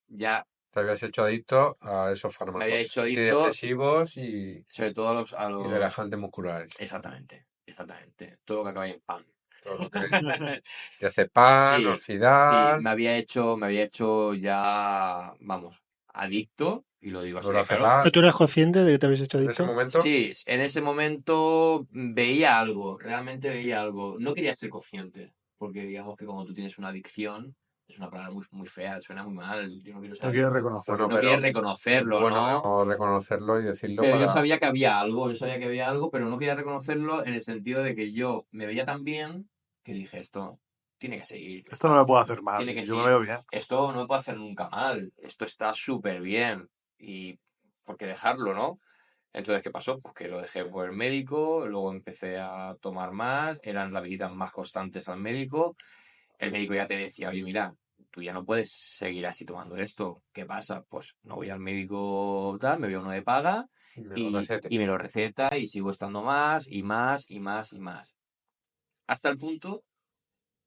Ya Te habías hecho adicto a esos me había fármacos hecho adicto, antidepresivos y sobre todo y relajantes musculares. Exactamente, exactamente. Todo lo que acaba en pan. Todo lo que te hace pan, Sí, sí, oxidar. me había hecho ya, vamos, adicto Y lo digo así Pero de la claro. cerrada, ¿Pero tú eras consciente de que te habías hecho en ese adicto? momento, Sí, en ese momento veía algo, realmente veía algo. No quería ser consciente, porque digamos que cuando tú tienes una adicción, es una palabra muy, muy fea, suena muy mal. Yo no quiero ser No quieres adicto. reconocerlo. bueno, No quieres pero es reconocerlo, bueno ¿no? reconocerlo y decirlo Pero yo para... sabía que había algo, yo sabía que había algo, pero no quería reconocerlo en el sentido de que yo me veía tan bien que dije, esto tiene que seguir, Esto no me puede hacer mal, tiene si que yo me seguir. veo bien. Esto no me puede hacer nunca mal, esto está súper bien. ¿Y por qué dejarlo, no? Entonces, ¿qué pasó? Pues que lo dejé por el médico, luego empecé a tomar más, eran las visitas más constantes al médico. El médico ya te decía, oye, mira, tú ya no puedes seguir así tomando esto. ¿Qué pasa? Pues no voy al médico tal, me veo uno de paga Y me lo y, recete. y me lo receta y sigo estando más y más y más y más. Hasta el punto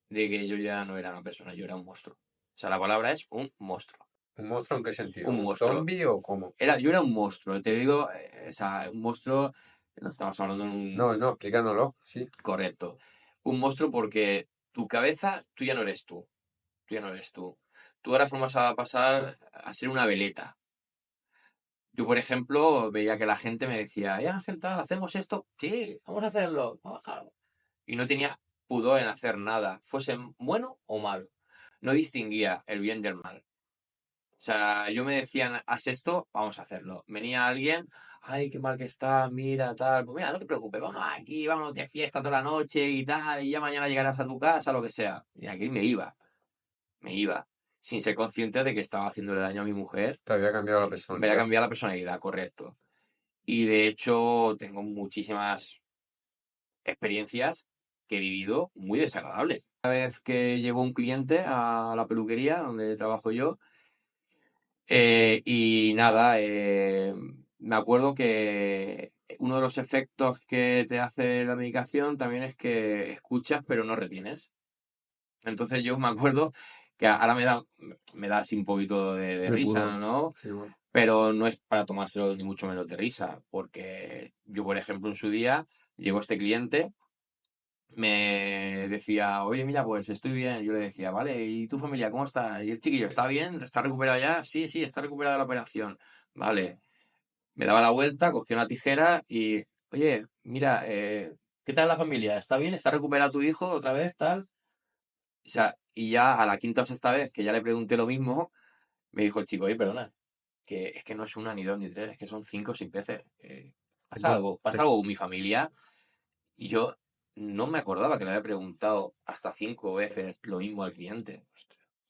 de que yo ya no era una persona, yo era un monstruo. O sea, la palabra es un monstruo. ¿Un monstruo en qué sentido? Un ¿Un monstruo. zombie o cómo? Yo era un monstruo, te digo, o sea, un monstruo, no estamos hablando de un No, explícanoslo, sí. correcto. Un monstruo porque tu cabeza, tú ya no eres tú. Tú ya no eres tú. Tú ahora formas a pasar a ser una veleta. Yo, por ejemplo, veía que la gente me decía, Ángel, tal, ¿hacemos esto? Sí, vamos a hacerlo. Y no tenía pudor en hacer nada, fuese bueno o malo. No distinguía el bien del mal. O sea, yo me decían, haz esto, vamos a hacerlo. Venía alguien, ay, qué mal que está, mira, tal. Pues mira, no te preocupes, vamos aquí, vámonos de fiesta toda la noche y tal, y ya mañana llegarás a tu casa, lo que sea. Y aquí me iba, sin ser consciente de que estaba haciéndole daño a mi mujer. Te había cambiado la Me había personalidad. cambiado la personalidad, correcto. Y de hecho, tengo muchísimas experiencias que he vivido muy desagradables. Una vez que llegó un cliente a la peluquería donde trabajo yo, y nada, me acuerdo que uno de los efectos que te hace la medicación también es que escuchas pero no retienes. Entonces yo me acuerdo que ahora me da así un poquito de De risa, pudor. ¿no? Sí, bueno. Pero no es para tomárselo ni mucho menos de risa, porque yo, por ejemplo, en su día llegó este cliente, me decía, oye, mira, pues estoy bien. Yo le decía, vale, ¿y tu familia cómo está? ¿Y el chiquillo está bien? ¿Está recuperado ya? Sí, sí, está recuperado de la operación. Vale. Me daba la vuelta, cogía una tijera y, oye, mira, ¿qué tal la familia? ¿Está bien? ¿Está recuperado tu hijo otra vez? Tal. O sea, y ya a la quinta o sexta vez que ya le pregunté lo mismo, me dijo el chico, oye, perdona, que es que no es una, ni dos, ni tres, es que son 5 o 6 veces. Pasa algo con mi familia. Y yo no me acordaba que le había preguntado hasta 5 veces lo mismo al cliente.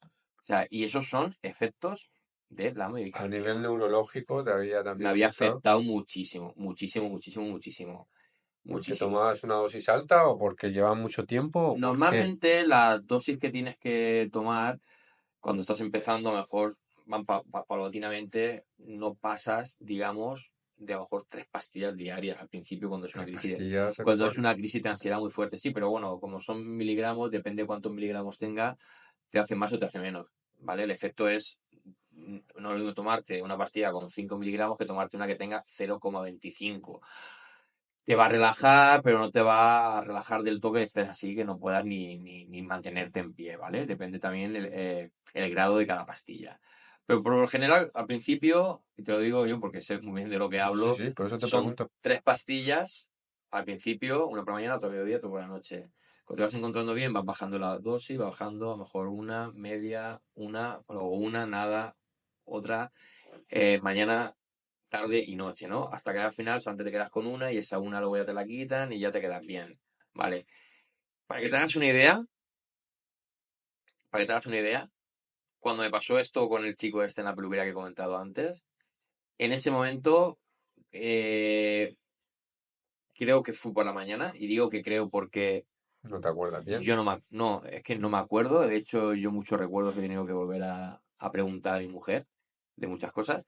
O sea, y esos son efectos de la A medicación. nivel neurológico te había Me también había afectado afectado muchísimo, muchísimo, muchísimo, muchísimo. porque Muchísimo. tomabas una dosis alta o porque llevabas mucho tiempo o porque Normalmente las dosis que tienes que tomar cuando estás empezando, a lo mejor van paulatinamente, no pasas, digamos, de a lo mejor 3 pastillas diarias al principio cuando es una las crisis pastillas cuando es una crisis de ansiedad muy fuerte. Sí, pero bueno, como son miligramos, depende de cuántos miligramos tenga, te hace más o te hace menos, ¿vale? El efecto es no es lo mismo tomarte una pastilla con 5 miligramos que tomarte una que tenga 0,25. Te va a relajar, pero no te va a relajar del todo que estés así, que no puedas ni mantenerte en pie, ¿vale? Depende también el grado de cada pastilla. Pero por lo general, al principio, y te lo digo yo porque sé muy bien de lo que sí, hablo, sí, por eso te son pregunto. 3 pastillas al principio, una por la mañana, otra por el mediodía, otra por la noche. Cuando te vas encontrando bien, vas bajando la dosis, vas bajando a lo mejor una, media, una, luego una, nada, otra. Mañana, tarde y noche, ¿no? Hasta que al final solamente te quedas con una y esa una luego ya te la quitan y ya te quedas bien, ¿vale? Para que te hagas una idea, para que te hagas una idea, cuando me pasó esto con el chico este en la peluquería que he comentado antes, en ese momento eh, creo que fue por la mañana y digo que creo porque No te acuerdas bien. yo no, es que no me acuerdo, de hecho yo muchos recuerdos que he tenido que volver a preguntar a mi mujer de muchas cosas.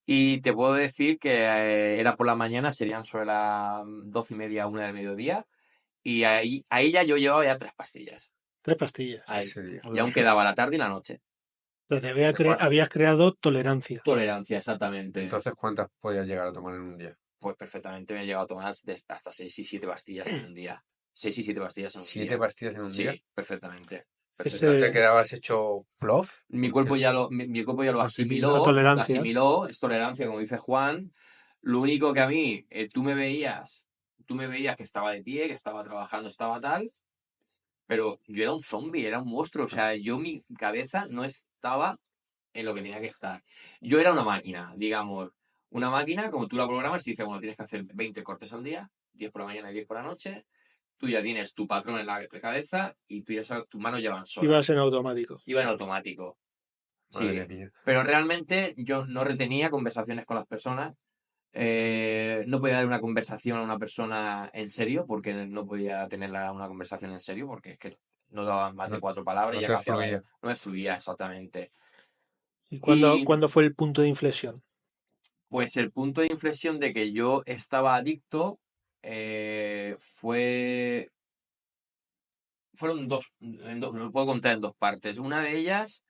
Y te puedo decir que era por la mañana, serían sobre las 12:30, 1 del mediodía. Y ahí ya yo llevaba ya 3 pastillas. 3 pastillas. Ahí. Ese día. Y aún quedaba la tarde y la noche. Pero Bueno, habías creado tolerancia. Tolerancia, exactamente. entonces, ¿cuántas podías llegar a tomar en un día? Pues perfectamente me he llegado a tomar hasta 6 y 7 pastillas en un día. 6 y 7 pastillas en un ¿7 día. pastillas en un día? Sí, perfectamente. perfectamente. ¿No te Ese, quedabas hecho plof? Mi Porque cuerpo ya eso- mi cuerpo ya lo la asimiló, tolerancia. es tolerancia, como dice Juan. Lo único que a mí, tú me veías que estaba de pie, que estaba trabajando, estaba tal, pero yo era un zombie, era un monstruo. O sea, mi cabeza no estaba en lo que tenía que estar. Yo era una máquina, digamos. Una máquina, como tú la programas y dices, bueno, tienes que hacer 20 cortes al día, 10 por la mañana y 10 por la noche. Tú ya tienes tu patrón en la cabeza y tú ya sabes, tus manos ya van solas. Ibas en automático. Iba en automático. Madre Sí. mía. Pero realmente yo no retenía conversaciones con las personas. No podía dar una conversación a una persona en serio, porque no podía tenerla una conversación en serio, porque es que no daban más de No, 4 palabras no y ya te cambiaba. fluía. No me fluía exactamente. ¿Y Y cuándo fue el punto de inflexión? pues el punto de inflexión de que yo estaba adicto fueron lo puedo contar en dos partes. Una de ellas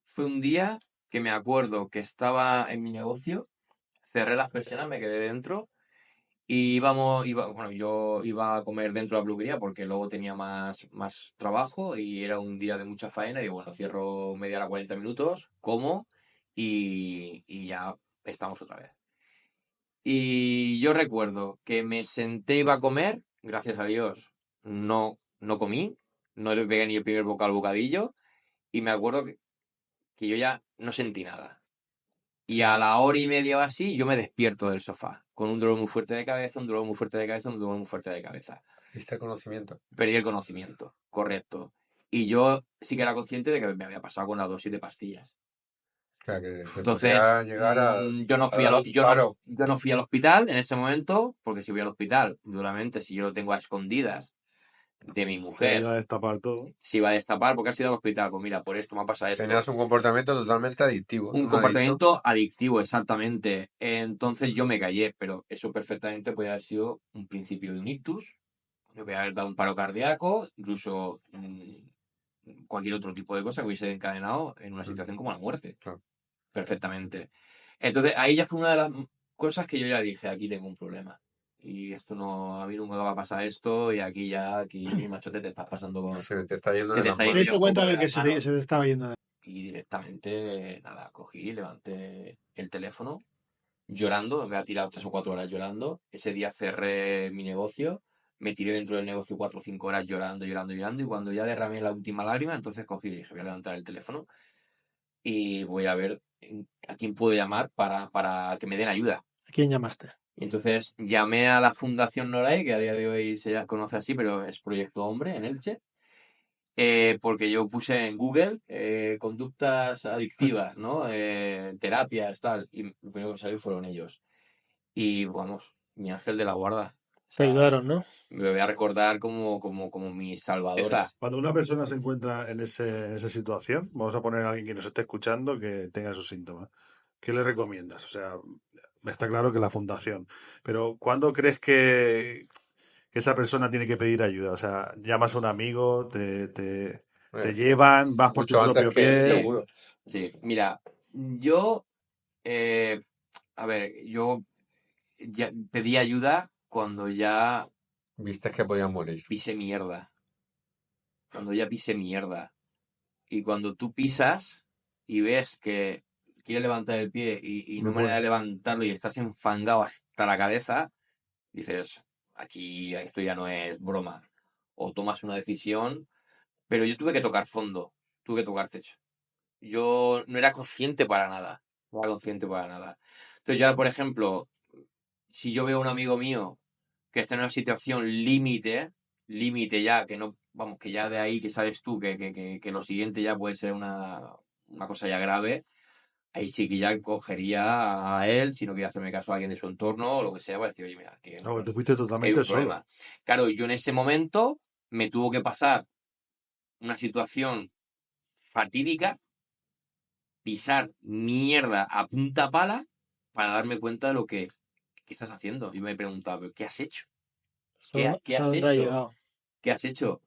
fue un día que me acuerdo que estaba en mi negocio, cerré las persianas, me quedé dentro y bueno, yo iba a comer dentro de la peluquería porque luego tenía más trabajo y era un día de mucha faena y digo, bueno, cierro media hora, 40 minutos, como y ya estamos otra vez. Y yo recuerdo que me senté, iba a comer, gracias a Dios, no comí, no le pegué ni el primer bocadillo, y me acuerdo que yo ya no sentí nada. Y a la hora y media o así, yo me despierto del sofá, con un dolor muy fuerte de cabeza, un dolor muy fuerte de cabeza, un dolor muy fuerte de cabeza. ¿Viste el conocimiento? Perdí el conocimiento, correcto. Y yo sí que era consciente de que me había pasado con la dosis de pastillas. O sea, que te Entonces, podía llegar yo no a fui dar un paro. yo no fui al hospital en ese momento, porque si voy al hospital, duramente, si yo lo tengo a escondidas de mi Se mujer, iba a destapar todo. si va a destapar, porque has ido al hospital, pues mira, por esto me ha pasado esto. Tenías un comportamiento totalmente adictivo, Un un adicto. comportamiento adictivo, exactamente. Entonces yo me callé, pero eso perfectamente puede haber sido un principio de un ictus, me puede haber dado un paro cardíaco, incluso cualquier otro tipo de cosa que hubiese encadenado en una Mm, situación como la muerte. claro. Perfectamente. Entonces, ahí ya fue una de las cosas que yo ya dije, aquí tengo un problema. Y esto no, a mí nunca me va a pasar esto, y aquí, machote, te estás pasando Se te está yendo se de te las está Te yendo manos. ya diste un poco cuenta de de que las manos. se te estaba yendo de... Y directamente, nada, cogí, levanté el teléfono, llorando, me había tirado 3 o 4 horas llorando. Ese día cerré mi negocio, me tiré dentro del negocio 4 o 5 horas llorando, llorando, llorando, y cuando ya derramé la última lágrima, entonces cogí y dije, voy a levantar el teléfono y voy a ver a quién puedo llamar para que me den ayuda. ¿A quién llamaste? Y entonces llamé a la Fundación Noray, que a día de hoy se conoce así, pero es Proyecto Hombre en Elche, porque yo puse en Google conductas adictivas, ¿no? Terapias, tal, y lo primero que me salió fueron ellos. Y vamos, mi ángel de la guarda. O Te sea, ayudaron, ¿no? me voy a recordar como mi salvadora. Cuando una persona se encuentra en esa situación, vamos a poner a alguien que nos esté escuchando que tenga esos síntomas. ¿Qué le recomiendas? O sea, está claro que la fundación, pero ¿cuándo crees que esa persona tiene que pedir ayuda? O sea, llamas a un amigo, te Eh, llevan, vas por tu Mucho antes propio que pie. Sí, seguro. sí. Mira, yo, eh, a ver, yo ya pedí ayuda cuando ya Viste que podías morir. pise mierda. Cuando ya pise mierda. Y cuando tú pisas y ves que quieres levantar el pie y no No hay manera puedo. de levantarlo y estás enfangado hasta la cabeza, dices, aquí esto ya no es broma. O tomas una decisión, pero yo tuve que tocar fondo, tuve que tocar techo. Yo no era consciente para nada, no era consciente para nada. Entonces yo, por ejemplo, si yo veo a un amigo mío que está en una situación límite ya, que no, vamos, que ya de ahí que sabes tú que lo siguiente ya puede ser una cosa ya grave, ahí sí que ya cogería a él, si no quiere hacerme caso a alguien de su entorno o lo que sea, para decir, oye, mira, No, que tú fuiste que hay totalmente un solo. problema. Claro, yo en ese momento me tuvo que pasar una situación fatídica, pisar mierda a punta pala para darme cuenta de lo que estás haciendo. Y me preguntaba, ¿pero qué has hecho? ¿Qué ¿Hasta has dónde ha hecho? llegado? ¿Qué has hecho?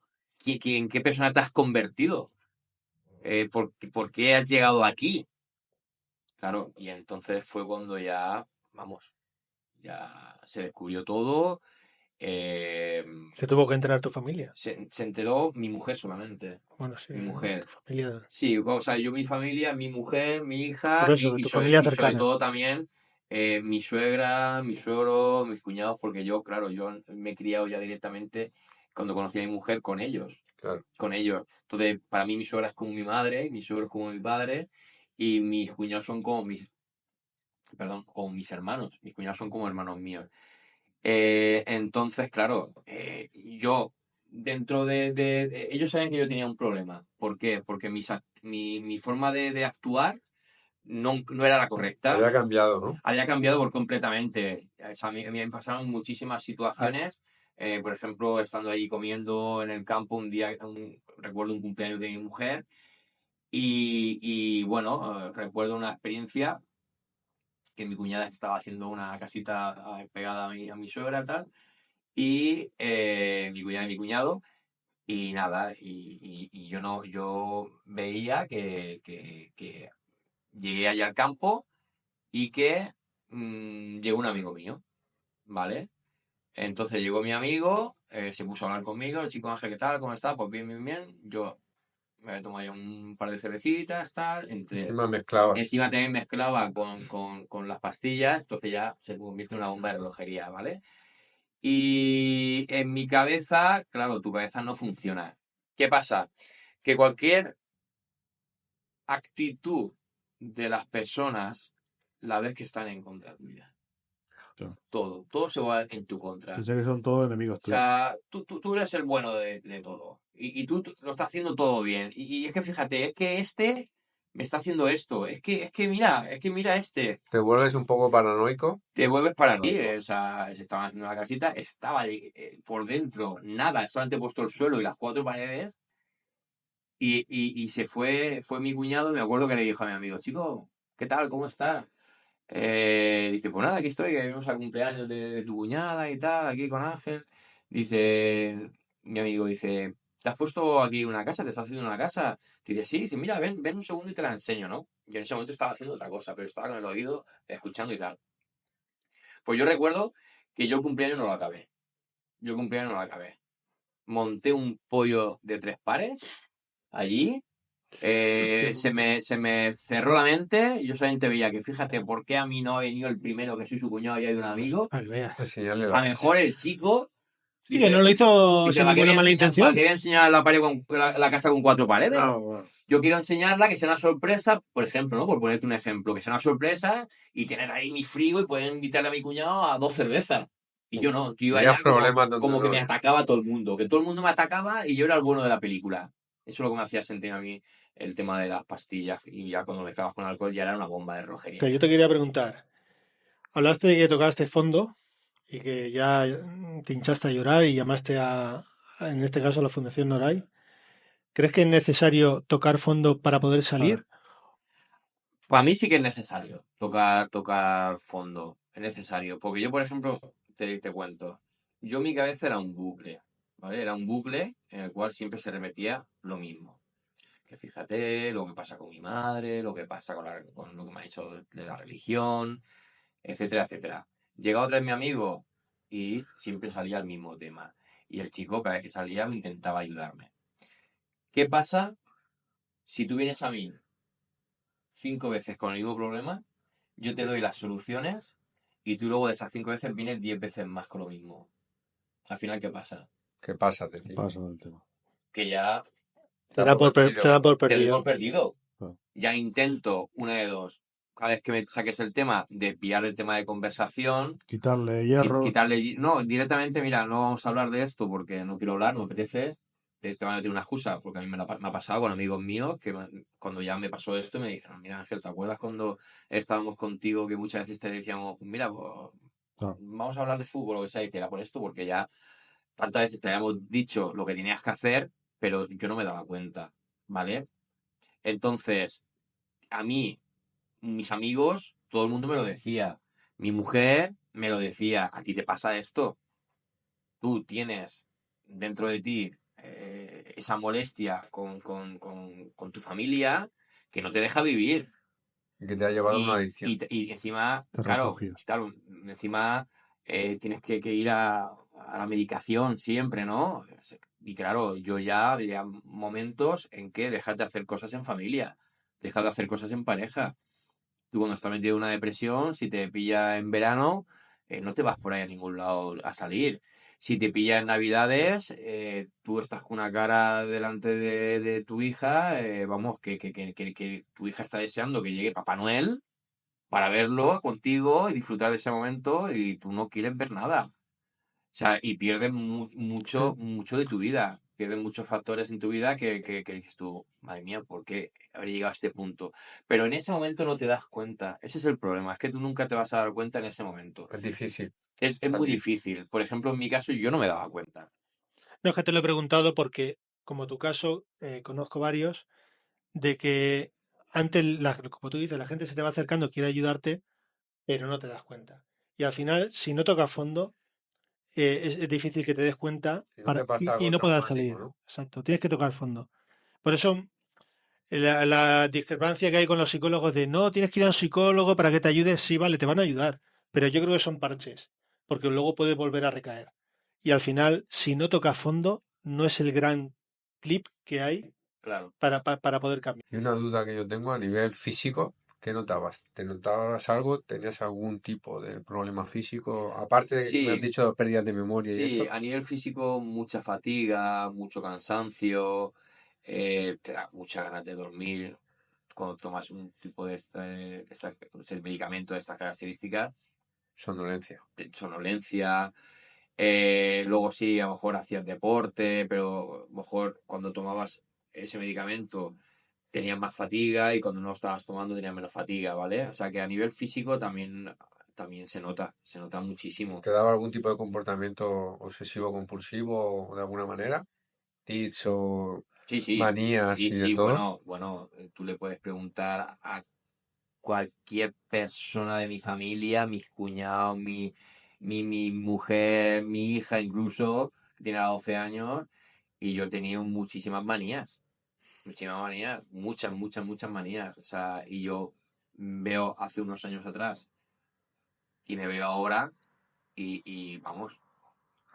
¿En qué persona te has convertido? ¿Por qué has llegado aquí? Claro, y entonces fue cuando ya, vamos, ya se descubrió todo. Se tuvo que enterar tu familia. se enteró mi mujer solamente. Bueno, sí, Mi mujer. tu familia. Sí, o sea, yo, mi familia, mi mujer, mi hija Por eso, tu familia y sobre cercana. todo también mi suegra, mi suegro, mis cuñados, porque yo, claro, yo me he criado ya directamente cuando conocí a mi mujer con ellos. Claro. Con ellos. Entonces, para mí mi suegra es como mi madre, mi suegro es como mi padre y mis cuñados son como como mis hermanos. Mis cuñados son como hermanos míos. Entonces, claro, yo dentro ellos sabían que yo tenía un problema. ¿Por qué? Porque mi forma de actuar no era la correcta. Había cambiado, ¿no? Había cambiado por completamente. O sea, a mí me pasaron muchísimas situaciones. Por ejemplo, estando ahí comiendo en el campo un día, recuerdo un cumpleaños de mi mujer y bueno, recuerdo una experiencia que mi cuñada estaba haciendo una casita pegada a mi suegra y tal, y mi cuñada y mi cuñado, y nada, y yo no, yo veía que llegué allá al campo y que llegó un amigo mío, ¿vale? Entonces llegó mi amigo, se puso a hablar conmigo, el chico Ángel, ¿qué tal? ¿Cómo está? Pues bien, bien, bien. Yo me había tomado ya un par de cervecitas, tal, Encima mezclabas. encima también mezclaba con las pastillas, entonces ya se convierte en una bomba de relojería, ¿vale? Y en mi cabeza, claro, tu cabeza no funciona. ¿Qué pasa? Que cualquier actitud de las personas la ves que están en contra tuya. Claro. Todo se va en tu contra. Pensé que son todos enemigos O tuyos. sea, tú eres el bueno de todo. Y tú lo estás haciendo todo bien. Y es que fíjate, es que este me está haciendo esto. Es que mira este. ¿Te vuelves un poco paranoico? Te vuelves paranoico. O sea, se estaban haciendo la casita, estaba por dentro nada, solamente he puesto el suelo y las 4 paredes. Y fue mi cuñado, me acuerdo que le dijo a mi amigo, chico, ¿qué tal? ¿Cómo estás? Dice, pues nada, aquí estoy, que vamos al cumpleaños de tu cuñada y tal, aquí con Ángel. Dice, mi amigo, dice, ¿te has puesto aquí una casa? ¿Te estás haciendo una casa? Dice, sí, dice, mira, ven un segundo y te la enseño, ¿no? Yo en ese momento estaba haciendo otra cosa, pero estaba con el oído escuchando y tal. Pues yo recuerdo que yo el cumpleaños no lo acabé. Monté un pollo de 3 pares allí. Se me cerró la mente y yo solamente veía que fíjate por qué a mí no ha venido el primero que soy su cuñado y hay un amigo. Para que veas. Enseñarle A la lo mejor el chico Sí, que no lo hizo dice, sin ¿para qué ninguna mala ¿para intención. qué voy a enseñar la pared la casa con 4 paredes? No, bueno. Yo quiero enseñarla, que sea una sorpresa, por ejemplo, ¿no? Por ponerte un ejemplo, que sea una sorpresa y tener ahí mi frigo y poder invitarle a mi cuñado a 2 cervezas. Y yo no, yo iba Tenías allá problemas donde como que no me había. atacaba todo el mundo, que todo el mundo me atacaba y yo era el bueno de la película. Eso es lo que me hacía sentir a mí el tema de las pastillas. Y ya cuando mezclabas con alcohol ya era una bomba de rojería. Pero yo te quería preguntar, hablaste de que tocaste fondo y que ya te hinchaste a llorar y llamaste en este caso, a la Fundación Noray. ¿Crees que es necesario tocar fondo para poder salir? Para mí sí que es necesario tocar fondo. Es necesario. Porque yo, por ejemplo, te cuento. Yo mi cabeza era un bucle, ¿vale? Era un bucle en el cual siempre se repetía lo mismo. Que fíjate lo que pasa con mi madre, lo que pasa con lo que me ha dicho de la religión, etcétera, etcétera. Llega otra vez mi amigo y siempre salía el mismo tema. Y el chico, cada vez que salía, intentaba ayudarme. ¿Qué pasa si tú vienes a mí 5 veces con el mismo problema? Yo te doy las soluciones y tú luego de esas 5 veces vienes 10 veces más con lo mismo. Al final, ¿qué pasa? ¿Qué pasa de ti? Pasa del tema. Que ya Te dan por te doy por perdido. perdido. Claro. Ya intento una de dos. Cada vez que me saques el tema, desviar el tema de conversación, Quitarle hierro. quitarle... No, directamente, mira, no vamos a hablar de esto porque no quiero hablar, no me apetece. Te van a tener una excusa, porque a mí me ha pasado con amigos míos que cuando ya me pasó esto me dijeron, mira Ángel, ¿te acuerdas cuando estábamos contigo que muchas veces te decíamos, pues mira, pues, Claro. vamos a hablar de fútbol o lo que sea? Y era por esto, porque ya tantas veces te habíamos dicho lo que tenías que hacer, pero yo no me daba cuenta, ¿vale? Entonces, a mí, mis amigos, todo el mundo me lo decía. Mi mujer me lo decía, a ti te pasa esto. Tú tienes dentro de ti esa molestia con tu familia que no te deja vivir. Y que te ha llevado a una adicción. Y encima, Te claro, refugias. encima tienes que ir a a la medicación siempre, ¿no? Y claro, yo ya había momentos en que dejas de hacer cosas en familia, dejas de hacer cosas en pareja. Tú cuando estás metido en una depresión, si te pilla en verano, no te vas por ahí a ningún lado a salir. Si te pilla en Navidades, tú estás con una cara delante de tu hija, vamos, que tu hija está deseando que llegue Papá Noel para verlo contigo y disfrutar de ese momento y tú no quieres ver nada. O sea, y pierdes mucho, mucho de tu vida. Pierdes muchos factores en tu vida que dices tú, madre mía, ¿por qué habré llegado a este punto? Pero en ese momento no te das cuenta. Ese es el problema, es que tú nunca te vas a dar cuenta en ese momento. Es difícil Es muy salir. difícil. Por ejemplo, en mi caso, yo no me daba cuenta. No, es que te lo he preguntado porque, como tu caso, conozco varios, de que antes, como tú dices, la gente se te va acercando, quiere ayudarte, pero no te das cuenta. Y al final, si no tocas fondo, es difícil que te des cuenta Si no te pasa y algo no puedas traumático, salir. ¿no? Exacto, tienes que tocar fondo. Por eso, la discrepancia que hay con los psicólogos de no, tienes que ir a un psicólogo para que te ayude, sí, vale, te van a ayudar, pero yo creo que son parches, porque luego puedes volver a recaer. Y al final, si no tocas fondo, no es el gran clip que hay Claro. para poder cambiar. Y una duda que yo tengo a nivel físico, ¿qué notabas? ¿Te notabas algo? ¿Tenías algún tipo de problema físico? Aparte de que me has Sí, dicho pérdidas de memoria y sí, eso, a nivel físico, mucha fatiga, mucho cansancio, te da muchas ganas de dormir cuando tomas un tipo de ese medicamento de estas características, somnolencia. sonolencia. Luego sí, a lo mejor hacías deporte, pero a lo mejor cuando tomabas ese medicamento tenías más fatiga y cuando no lo estabas tomando tenías menos fatiga, ¿vale? O sea que a nivel físico también se nota muchísimo. ¿Te daba algún tipo de comportamiento obsesivo compulsivo o de alguna manera? ¿Tics o Sí, sí, manías sí, y de sí, todo? bueno, tú le puedes preguntar a cualquier persona de mi familia, mis cuñados, mi mujer, mi hija incluso, que tiene 12 años, y yo he tenido muchísimas manías, muchas, muchas, muchas manías, o sea, y yo veo hace unos años atrás y me veo ahora y vamos,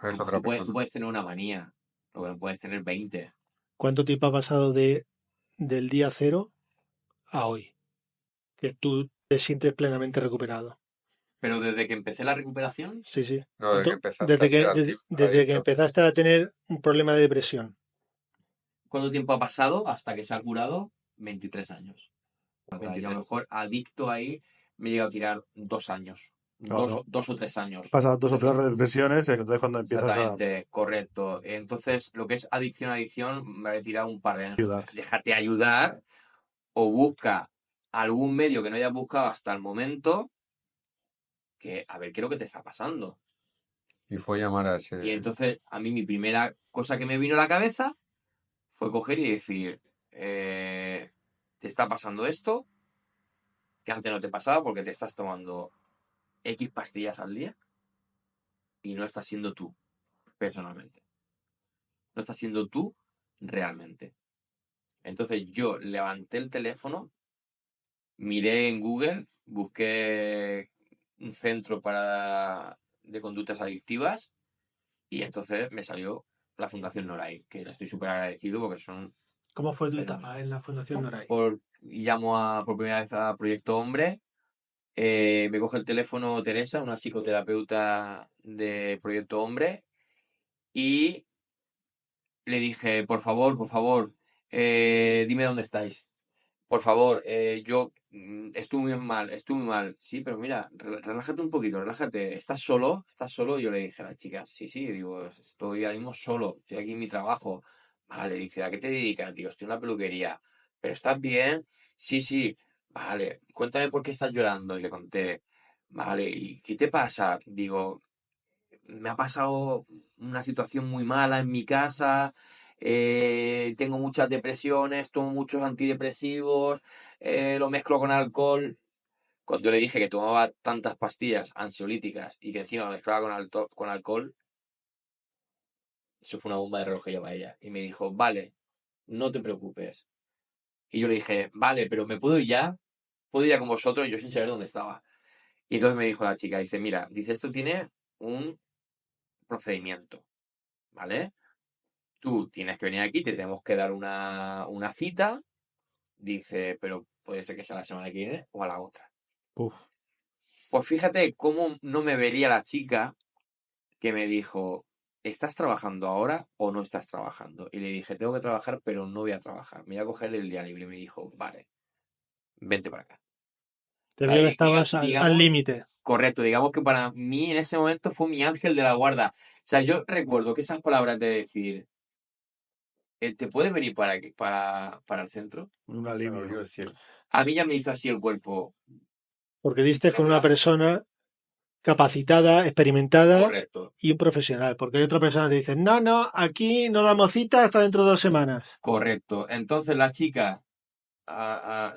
Es otra tú persona. puedes tener una manía, lo que no puedes tener 20. ¿Cuánto tiempo ha pasado del día cero a hoy? Que tú te sientes plenamente recuperado. Pero desde que empecé la recuperación, Sí, sí. No, de que ¿Cuánto? empezaste a ser Desde que adicto. empezaste a tener un problema de depresión. ¿cuánto tiempo ha pasado hasta que se ha curado? 23 años. O sea, yo a lo 23. mejor adicto ahí me he llegado a tirar 2 años, Claro, 2 o 3 años. pasas dos o tres Desde- depresiones y entonces cuando empiezas a Exactamente, correcto. Entonces, lo que es adicción, me he tirado un par de años. ayudar. Déjate ayudar o busca algún medio que no hayas buscado hasta el momento, que a ver qué es lo que te está pasando. Y fue llamar a Y ese... entonces, a mí mi primera cosa que me vino a la cabeza fue coger y decir, te está pasando esto, que antes no te pasaba porque te estás tomando X pastillas al día y no estás siendo tú, personalmente. No estás siendo tú realmente. Entonces yo levanté el teléfono, miré en Google, busqué un centro de conductas adictivas y entonces me salió la Fundación Noray, que le estoy súper agradecido porque son ¿Cómo fue tu fenómenos. etapa en la Fundación Noray? Llamo por primera vez a Proyecto Hombre. Me coge el teléfono Teresa, una psicoterapeuta de Proyecto Hombre, y le dije, por favor, dime dónde estáis. Por favor, yo estuve muy mal. Sí, pero mira, relájate un poquito, relájate. ¿Estás solo? Yo le dije a la chica, sí, sí, digo, estoy ahora mismo solo, estoy aquí en mi trabajo. Vale, dice, ¿a qué te dedicas? Digo, estoy en la peluquería. ¿Pero estás bien? Sí, sí. Vale, cuéntame por qué estás llorando. Y le conté, vale, ¿y qué te pasa? Digo, me ha pasado una situación muy mala en mi casa, tengo muchas depresiones, tomo muchos antidepresivos, lo mezclo con alcohol. Cuando yo le dije que tomaba tantas pastillas ansiolíticas y que encima lo mezclaba con alcohol, eso fue una bomba de relojería para ella. Y me dijo, vale, no te preocupes. Y yo le dije, vale, pero ¿me puedo ir ya? ¿Puedo ir ya con vosotros? Yo sin saber dónde estaba. Y entonces me dijo la chica, dice, mira, dice, esto tiene un procedimiento, ¿vale? Tú tienes que venir aquí, te tenemos que dar una cita. Dice, pero puede ser que sea la semana que viene o a la otra. Uf. Pues fíjate cómo no me vería la chica que me dijo, ¿estás trabajando ahora o no estás trabajando? Y le dije, tengo que trabajar, pero no voy a trabajar. Me voy a coger el día libre. Y me dijo, vale, vente para acá. O Te sea, vio que estabas al digamos, límite. correcto, digamos que para mí en ese momento fue mi ángel de la guarda. O sea, yo recuerdo que esas palabras de decir, ¿te puedes venir para el centro? Un Te alivio. abrió el cielo. A mí ya me hizo así el cuerpo. Porque diste con una Relaja. persona capacitada, experimentada Correcto, y un profesional. Porque hay otra persona que te dice, no, no, aquí no damos cita hasta dentro de 2 semanas. correcto. Entonces la chica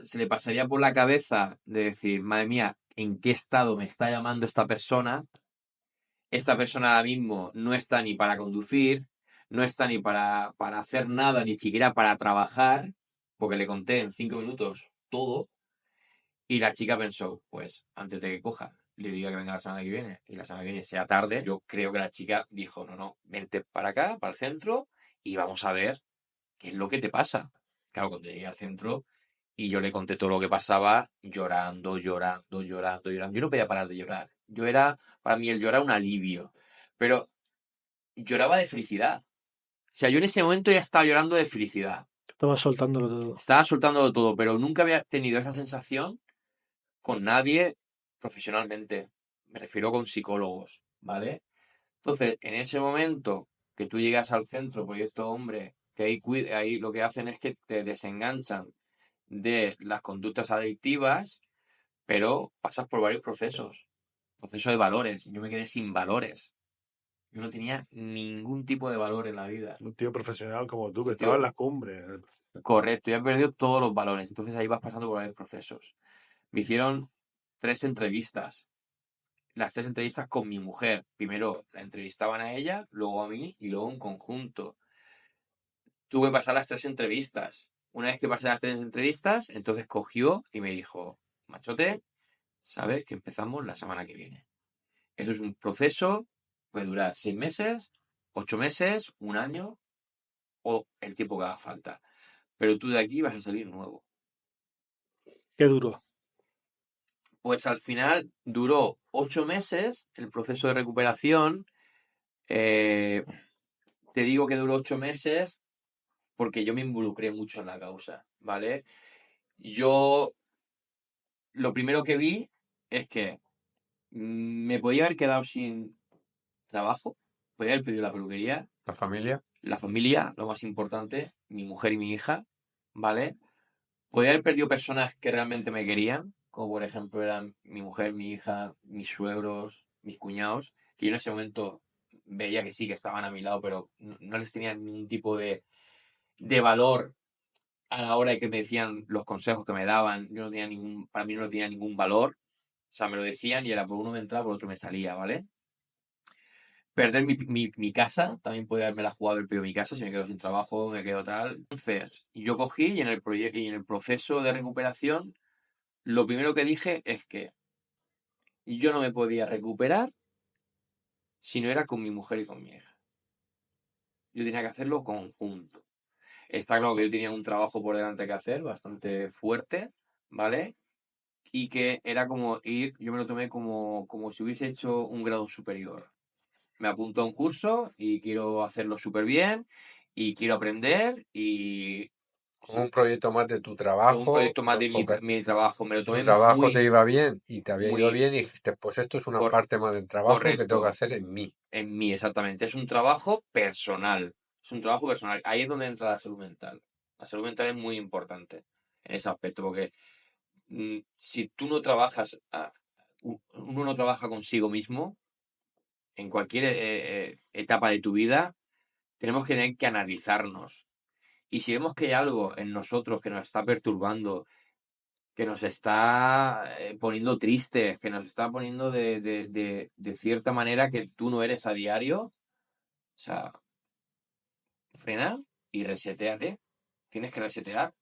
se le pasaría por la cabeza de decir, madre mía, ¿en qué estado me está llamando esta persona? Esta persona ahora mismo no está ni para conducir, no está ni para hacer nada, ni siquiera para trabajar, porque le conté en 5 minutos todo. Y la chica pensó, pues antes de que coja, le diga que venga la semana que viene y la semana que viene sea tarde, yo creo que la chica dijo, no, no, vente para acá, para el centro, y vamos a ver qué es lo que te pasa. Claro, cuando llegué al centro y yo le conté todo lo que pasaba, llorando, llorando, llorando, llorando. Yo no podía parar de llorar. Para mí el llorar un alivio. Pero lloraba de felicidad. O sea, yo en ese momento ya estaba llorando de felicidad. Estabas soltándolo todo. Estaba soltándolo todo, pero nunca había tenido esa sensación con nadie profesionalmente. Me refiero con psicólogos, ¿vale? Entonces, en ese momento que tú llegas al centro, Proyecto Hombre, que ahí lo que hacen es que te desenganchan de las conductas adictivas, pero pasas por varios procesos. Proceso de valores. Yo me quedé sin valores. Yo no tenía ningún tipo de valor en la vida. Un tío profesional como tú, que Un estaba tío en la cumbre. correcto, ya he perdido todos los valores. Entonces ahí vas pasando por varios procesos. Me hicieron 3 entrevistas. Las 3 entrevistas con mi mujer. Primero la entrevistaban a ella, luego a mí y luego en conjunto. Tuve que pasar las 3 entrevistas. Una vez que pasé las 3 entrevistas, entonces cogió y me dijo, machote, sabes que empezamos la semana que viene. Eso es un proceso, puede durar 6 meses, 8 meses, un año o el tiempo que haga falta. Pero tú de aquí vas a salir nuevo. Qué duro. Pues al final duró 8 meses el proceso de recuperación. Eh, Te digo que duró 8 meses porque yo me involucré mucho en la causa, ¿vale? Yo lo primero que vi es que me podía haber quedado sin trabajo, podía haber pedido la peluquería, La familia. la familia, lo más importante, mi mujer y mi hija, ¿vale? Podía haber perdido personas que realmente me querían, como por ejemplo eran mi mujer, mi hija, mis suegros, mis cuñados, que yo en ese momento veía que sí, que estaban a mi lado, pero no les tenía ningún tipo de valor a la hora de que me decían los consejos que me daban. Yo no tenía para mí no tenía ningún valor. O sea, me lo decían y era por uno me entraba, por otro me salía, ¿vale? Perder mi casa, también podía haberme la jugado el perdido mi casa, si me quedo sin trabajo, me quedo tal. Entonces, yo cogí y en el proyecto y en el proceso de recuperación, lo primero que dije es que yo no me podía recuperar si no era con mi mujer y con mi hija. Yo tenía que hacerlo conjunto. Está claro que yo tenía un trabajo por delante que hacer, bastante fuerte, ¿vale? Y que era como ir, yo me lo tomé como si hubiese hecho un grado superior. Me apunto a un curso y quiero hacerlo súper bien y quiero aprender y Como un proyecto más de tu un trabajo, proyecto más de mi trabajo. Me lo tu tomé trabajo te muy, iba bien y te había ido muy bien y dijiste, pues esto es una cor- parte más del trabajo que tengo que correcto hacer en mí. en mí, exactamente. Es un trabajo personal. Es un trabajo personal. Ahí es donde entra la salud mental. La salud mental es muy importante en ese aspecto porque si tú no trabajas, uno no trabaja consigo mismo, en cualquier etapa de tu vida, tenemos que tener que analizarnos. Y si vemos que hay algo en nosotros que nos está perturbando, que nos está poniendo tristes, que nos está poniendo de cierta manera que tú no eres a diario, o sea, frena y reseteate. Tienes que resetear.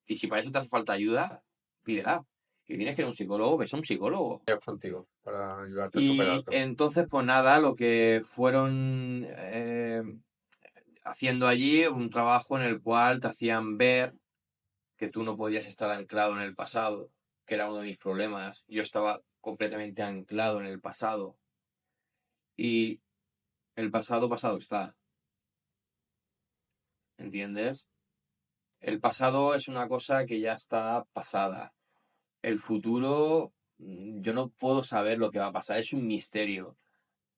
Y si para eso te hace falta ayuda, pídela. y tienes que ir a un psicólogo, ves a un psicólogo. Ellos contigo para ayudarte a Y superarlo. entonces, pues nada, lo que fueron haciendo allí, un trabajo en el cual te hacían ver que tú no podías estar anclado en el pasado, que era uno de mis problemas. Yo estaba completamente anclado en el pasado. Y el pasado, pasado está, ¿entiendes? El pasado es una cosa que ya está pasada. El futuro, yo no puedo saber lo que va a pasar, es un misterio.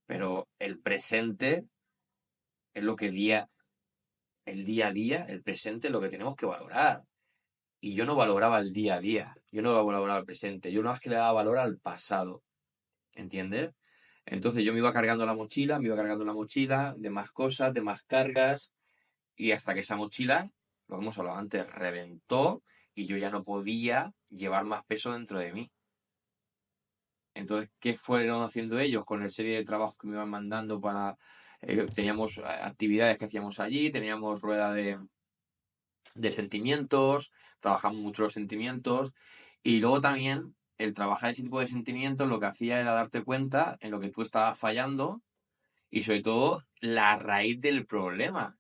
Pero el presente es lo que el día a día, el presente es lo que tenemos que valorar. Y yo no valoraba el día a día, yo no valoraba el presente, yo nada más que le daba valor al pasado, ¿entiendes? Entonces yo me iba cargando la mochila, me iba cargando la mochila de más cosas, de más cargas, y hasta que esa mochila, lo que hemos hablado antes, reventó y yo ya no podía llevar más peso dentro de mí. Entonces, ¿qué fueron haciendo ellos con el serie de trabajos que me iban mandando para... teníamos actividades que hacíamos allí, teníamos rueda de sentimientos, trabajamos mucho los sentimientos y luego también el trabajar ese tipo de sentimientos lo que hacía era darte cuenta en lo que tú estabas fallando y sobre todo la raíz del problema,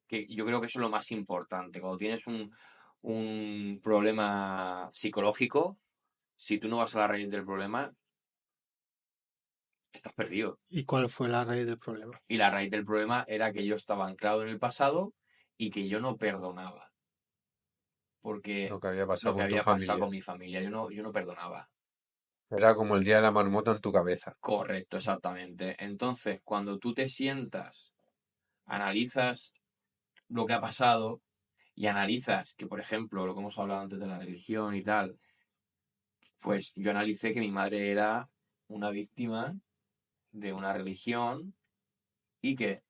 que yo creo que eso es lo más importante. Cuando tienes un problema psicológico, si tú no vas a la raíz del problema, estás perdido. ¿Y cuál fue la raíz del problema? Y la raíz del problema era que yo estaba anclado en el pasado y que yo no perdonaba. Porque Lo que había pasado lo que con tu había pasado familia. con mi familia, yo no perdonaba. Era como el día de la marmota en tu cabeza. Correcto, exactamente. Entonces, cuando tú te sientas, analizas lo que ha pasado y analizas que, por ejemplo, lo que hemos hablado antes de la religión y tal, pues yo analicé que mi madre era una víctima de una religión y que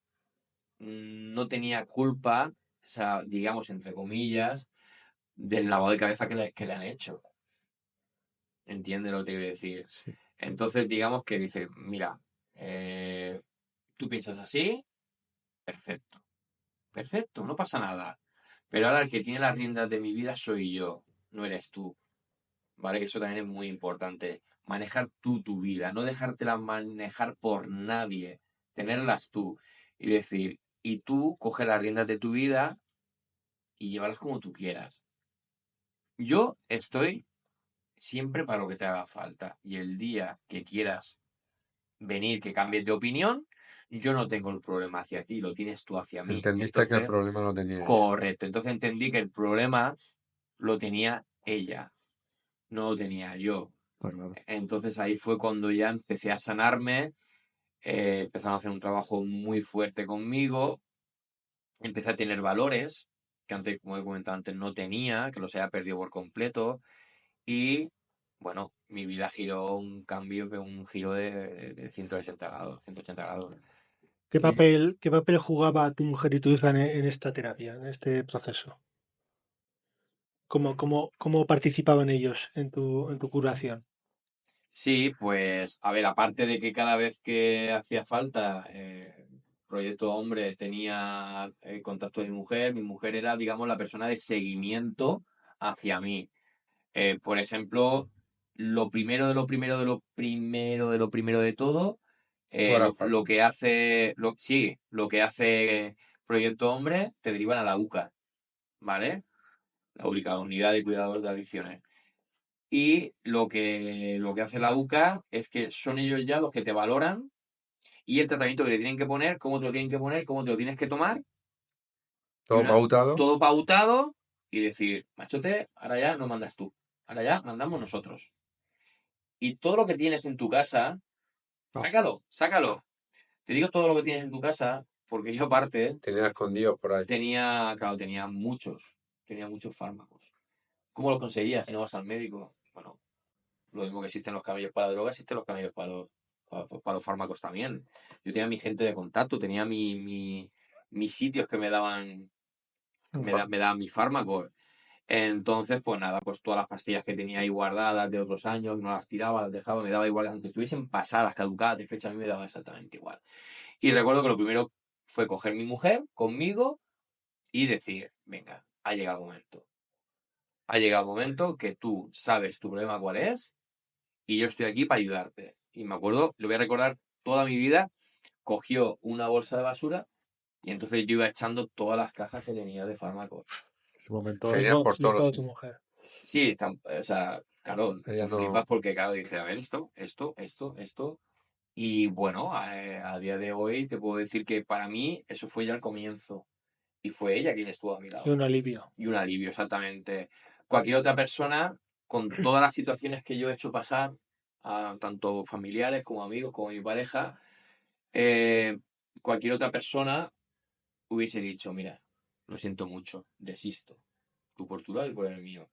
no tenía culpa, o sea, digamos, entre comillas, del lavado de cabeza que le han hecho. ¿Entiendes lo que te quiero decir? Sí. Entonces, digamos que dice, mira, tú piensas así, perfecto, perfecto, no pasa nada. Pero ahora el que tiene las riendas de mi vida soy yo, no eres tú. ¿Vale? Que eso también es muy importante. Manejar tú tu vida, no dejártela manejar por nadie, tenerlas tú. Y decir, y tú coge las riendas de tu vida y llévalas como tú quieras. Yo estoy siempre para lo que te haga falta. Y el día que quieras venir, que cambies de opinión, yo no tengo el problema hacia ti, lo tienes tú hacia mí. Entendiste que el Entonces, problema lo tenía ella. correcto. Entonces entendí que el problema lo tenía ella, no lo tenía yo. Está claro. Entonces ahí fue cuando ya empecé a sanarme, empezaron a hacer un trabajo muy fuerte conmigo, empecé a tener valores que antes, como he comentado antes, no tenía, que los había perdido por completo. Y bueno, mi vida giró un giro de 180 grados, 180 grados. Y Qué papel jugaba tu mujer y tu hija en esta terapia, en este proceso? ¿Cómo participaban ellos en tu curación? sí, pues, a ver, aparte de que cada vez que hacía falta, Proyecto Hombre tenía contacto de mi mujer era, digamos, la persona de seguimiento hacia mí. Por ejemplo, lo primero de lo primero de lo primero de lo primero de todo, Tú eras lo parte. que hace, sí, lo que hace Proyecto Hombre, te derivan a la UCA, ¿vale? La única unidad de cuidados de adicciones. Y lo que hace la UCA es que son ellos ya los que te valoran y el tratamiento que te tienen que poner, cómo te lo tienen que poner, cómo te lo tienes que tomar, y Todo pautado. todo pautado y decir, machote, ahora ya no mandas tú, ahora ya mandamos nosotros. Y todo lo que tienes en tu casa, Ah, sácalo, sácalo. Te digo todo lo que tienes en tu casa porque yo aparte Tenía escondidos por ahí. claro, tenía muchos fármacos. ¿Cómo los conseguías si no vas al médico? Bueno, lo mismo que existen los camellos para la droga, existen los camellos para los fármacos también. Yo tenía mi gente de contacto, tenía mis sitios que me daban, me daban mis fármacos. Entonces, pues nada, pues todas las pastillas que tenía ahí guardadas de otros años, no las tiraba, las dejaba, me daba igual, aunque estuviesen pasadas, caducadas de fecha, a mí me daba exactamente igual. Y recuerdo que lo primero fue coger mi mujer conmigo y decir, venga, ha llegado el momento. Ha llegado el momento que tú sabes tu problema cuál es y yo estoy aquí para ayudarte. Y me acuerdo, lo voy a recordar toda mi vida, cogió una bolsa de basura y entonces yo iba echando todas las cajas que tenía de fármacos. Ese momento. Genial por Flipó todo. tu mujer. Sí, o sea, claro, Ella tú no. flipas porque, claro, dice, a ver, esto. Y bueno, a día de hoy te puedo decir que para mí eso fue ya el comienzo. Y fue ella quien estuvo a mi Y lado. un alivio. Y un alivio, exactamente. Cualquier otra persona, con todas las situaciones que yo he hecho pasar, a tanto familiares como amigos, como mi pareja, eh, cualquier otra persona hubiese dicho, mira, lo siento mucho, desisto. Tú por tu lado y por el mío.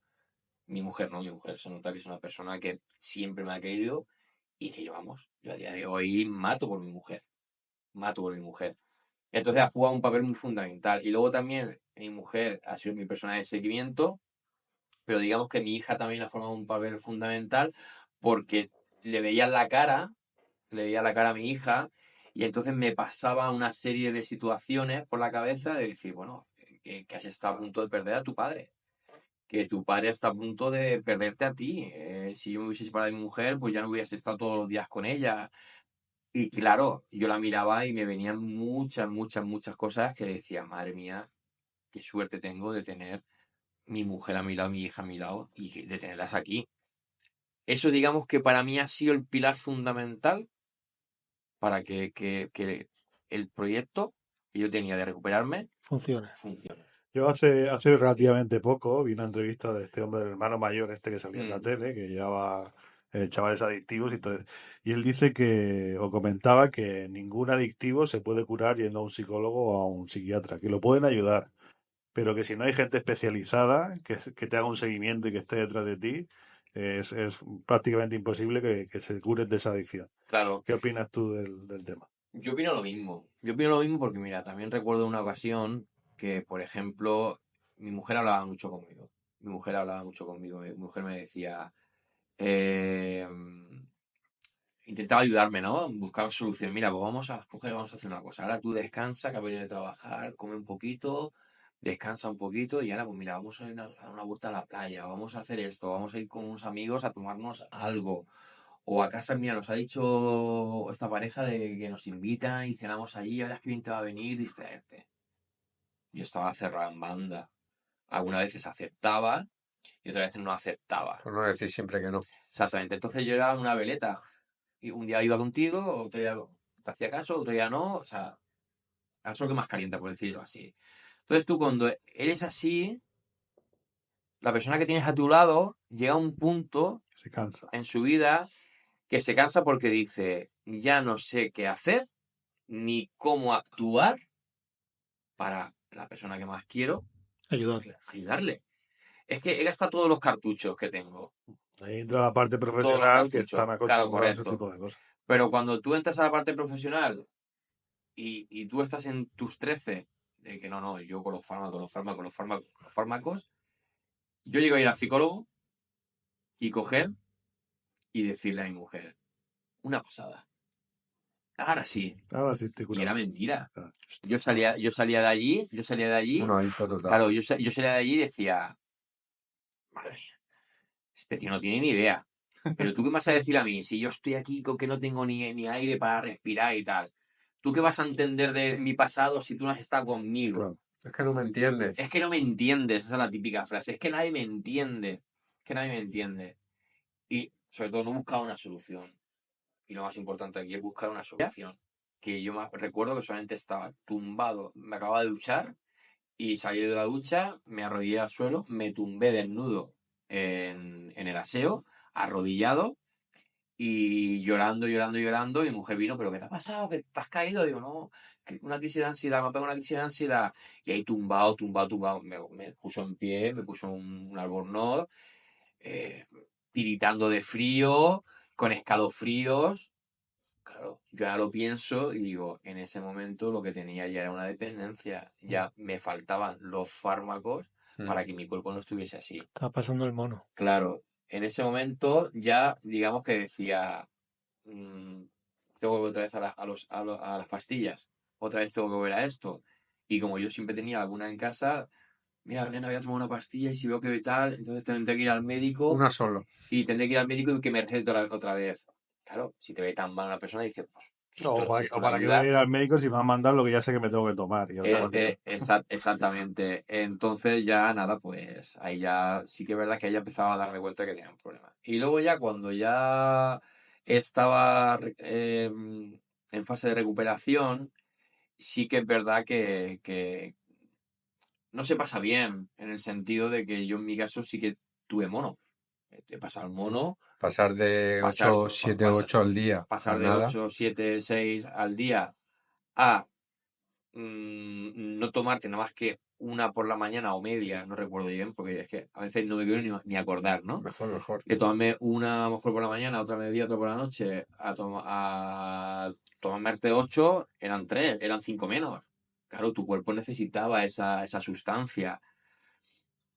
Mi mujer no, mi mujer se nota que es una persona que siempre me ha querido y que yo, vamos, yo a día de hoy mato por mi mujer. Mato por mi mujer. Entonces ha jugado un papel muy fundamental. Y luego también mi mujer ha sido mi persona de seguimiento, pero digamos que mi hija también ha formado un papel fundamental porque le veía la cara, le veía la cara a mi hija y entonces me pasaba una serie de situaciones por la cabeza de decir, bueno, que has estado a punto de perder a tu padre, que tu padre está a punto de perderte a ti. Si yo me hubiese separado de mi mujer, pues ya no hubieras estado todos los días con ella. Y claro, yo la miraba y me venían muchas cosas que decía, madre mía, qué suerte tengo de tener mi mujer a mi lado, mi hija a mi lado y de tenerlas aquí. Eso digamos que para mí ha sido el pilar fundamental para que el proyecto que yo tenía de recuperarme Funciona. funcione. Yo hace relativamente poco vi una entrevista de este hombre, del hermano mayor este que salía en la tele, que llevaba chavales adictivos y todo. Y él dice que, o comentaba que ningún adictivo se puede curar yendo a un psicólogo o a un psiquiatra, que lo pueden ayudar, pero que si no hay gente especializada que te haga un seguimiento y que esté detrás de ti, es prácticamente imposible que se curen de esa adicción. Claro, ¿Qué opinas tú del tema? yo opino lo mismo. Yo opino lo mismo porque, mira, también recuerdo una ocasión que, por ejemplo, mi mujer hablaba mucho conmigo. Mi mujer hablaba mucho conmigo. Mi mujer me decía, eh, intentaba ayudarme, ¿no? Buscar solución. Mira, pues vamos a hacer una cosa. Ahora tú descansa, que has venido de trabajar, come un poquito, descansa un poquito y ahora, pues mira, vamos a ir a dar una vuelta a la playa, vamos a hacer esto, vamos a ir con unos amigos a tomarnos algo. O a casa, mira, nos ha dicho esta pareja de que nos invitan y cenamos allí, ahora es que bien te va a venir distraerte. Yo estaba cerrado en banda. Algunas veces aceptaba y otras veces no aceptaba. Por no decir siempre que no. Exactamente. Entonces yo era una veleta. Y un día iba contigo, otro día te hacía caso, otro día no. O sea, eso es lo que más calienta, por decirlo así. Entonces tú cuando eres así, la persona que tienes a tu lado llega a un punto Se cansa. en su vida que se cansa porque dice, ya no sé qué hacer ni cómo actuar para la persona que más quiero, Ayudarle. ayudarle. Es que he gastado todos los cartuchos que tengo, Ahí entra la parte todos los profesional que cartuchos, están claro, acostumbrados a ese correcto. tipo de cosas. Pero cuando tú entras a la parte profesional y tú estás en tus 13 de que no, yo con los fármacos, yo llego a ir al psicólogo y coger y decirle a mi mujer, una pasada. Ahora sí. Ahora sí estoy Y era curado. mentira. Ah, Yo salía de allí, Un adicto total. claro, yo salía de allí y decía, madre mía, este tío no tiene ni idea. Pero tú qué me vas a decir a mí, si yo estoy aquí con que no tengo ni aire para respirar y tal. ¿Tú qué vas a entender de mi pasado si tú no has estado conmigo? claro. Es que no me entiendes. Es que no me entiendes, esa es la típica frase. Es que nadie me entiende. Es que nadie me entiende. Y sobre todo no buscar una solución. Y lo más importante aquí es buscar una solución. Que yo recuerdo que solamente estaba tumbado, me acababa de duchar y salí de la ducha, me arrodillé al suelo, me tumbé desnudo en el aseo, arrodillado y llorando. Y mi mujer vino, ¿pero qué te ha pasado? ¿Que te has caído? Digo, no, que una crisis de ansiedad, me ha pegado una crisis de ansiedad. Y ahí tumbado. Me puso en pie, me puso un albornoz, eh, tiritando de frío, con escalofríos. Claro, yo ahora lo pienso y digo, en ese momento lo que tenía ya era una dependencia. Ya me faltaban los fármacos para que mi cuerpo no estuviese así. Está pasando el mono. Claro, en ese momento ya digamos que decía, tengo que volver otra vez a las pastillas, otra vez tengo que volver a esto. Y como yo siempre tenía alguna en casa, mira, nena, voy a tomar una pastilla y si veo que tal, entonces tendré que ir al médico Una solo. y tendré que ir al médico y que me recete otra vez. Claro, si te ve tan mal una persona, dices, pues, si esto O no para qué voy a ayuda. ir al médico si me van a mandar lo que ya sé que me tengo que tomar. Y automático. Exactamente. Entonces ya nada, pues ahí ya sí que es verdad que ella empezaba a darme cuenta que tenía un problema. Y luego ya cuando ya estaba en fase de recuperación, sí que es verdad que no se pasa bien, en el sentido de que yo en mi caso sí que tuve mono. He pasado el mono, Pasar de pasar, 8 7 8 al día a pasar de nada. 8 7 6 al día a no tomarte nada más que una por la mañana o media, no recuerdo bien, porque es que a veces no me quiero ni acordar, ¿no? Mejor. De tomarme una a lo mejor por la mañana, otra a mediodía, otra por la noche, a tomarte 8, eran 3, eran 5 menos. Claro, tu cuerpo necesitaba esa sustancia.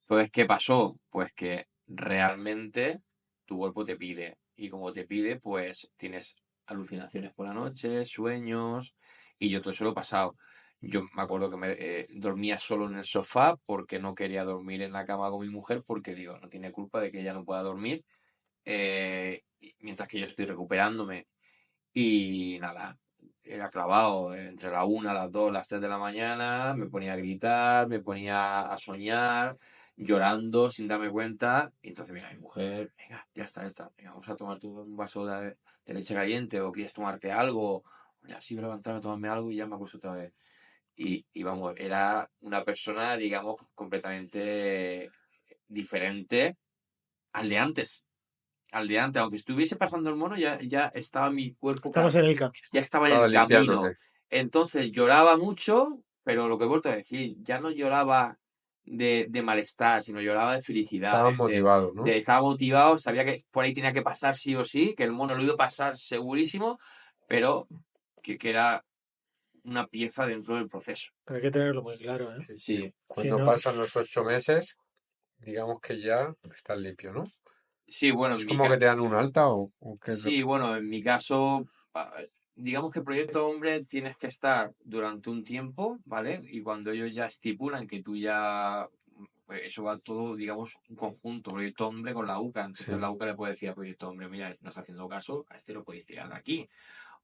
Entonces, ¿qué pasó? Pues que realmente tu cuerpo te pide. Y como te pide, pues tienes alucinaciones por la noche, sueños. Y yo todo eso lo he pasado. Yo me acuerdo que dormía solo en el sofá porque no quería dormir en la cama con mi mujer porque digo, no tiene culpa de que ella no pueda dormir mientras que yo estoy recuperándome. Y nada, era clavado entre la 1, las 2, las 3 de la mañana, me ponía a gritar, me ponía a soñar, llorando sin darme cuenta. Y entonces, mira, mi mujer, venga, ya está, venga, vamos a tomarte un vaso de leche caliente o quieres tomarte algo. Y así me levantaba a tomarme algo y ya me acuesto otra vez. Y vamos, era una persona, digamos, completamente diferente al de antes. Al de antes, aunque estuviese pasando el mono, ya estaba mi cuerpo Estamos en el camino. ya estaba en Estaba el camino. limpiándote. Entonces lloraba mucho, pero lo que he vuelto a decir, ya no lloraba de malestar, sino lloraba de felicidad, Estabas motivado, ¿no? estaba motivado, sabía que por ahí tenía que pasar sí o sí, que el mono lo iba a pasar segurísimo, pero que era una pieza dentro del proceso. Pero hay que tenerlo muy claro, ¿eh? Sí. Y Sí, Si cuando no, pasan los 8 meses, digamos que ya estás limpio, ¿no? sí, bueno, Es como que te dan un alta o qué es lo sí, que... bueno, en mi caso, digamos que Proyecto Hombre tienes que estar durante un tiempo, ¿vale? Y cuando ellos ya estipulan que tú ya, pues eso va todo, digamos, un conjunto, Proyecto Hombre con la UCA. Entonces Sí. la UCA le puede decir a Proyecto Hombre, mira, no está haciendo caso, a este lo podéis tirar de aquí.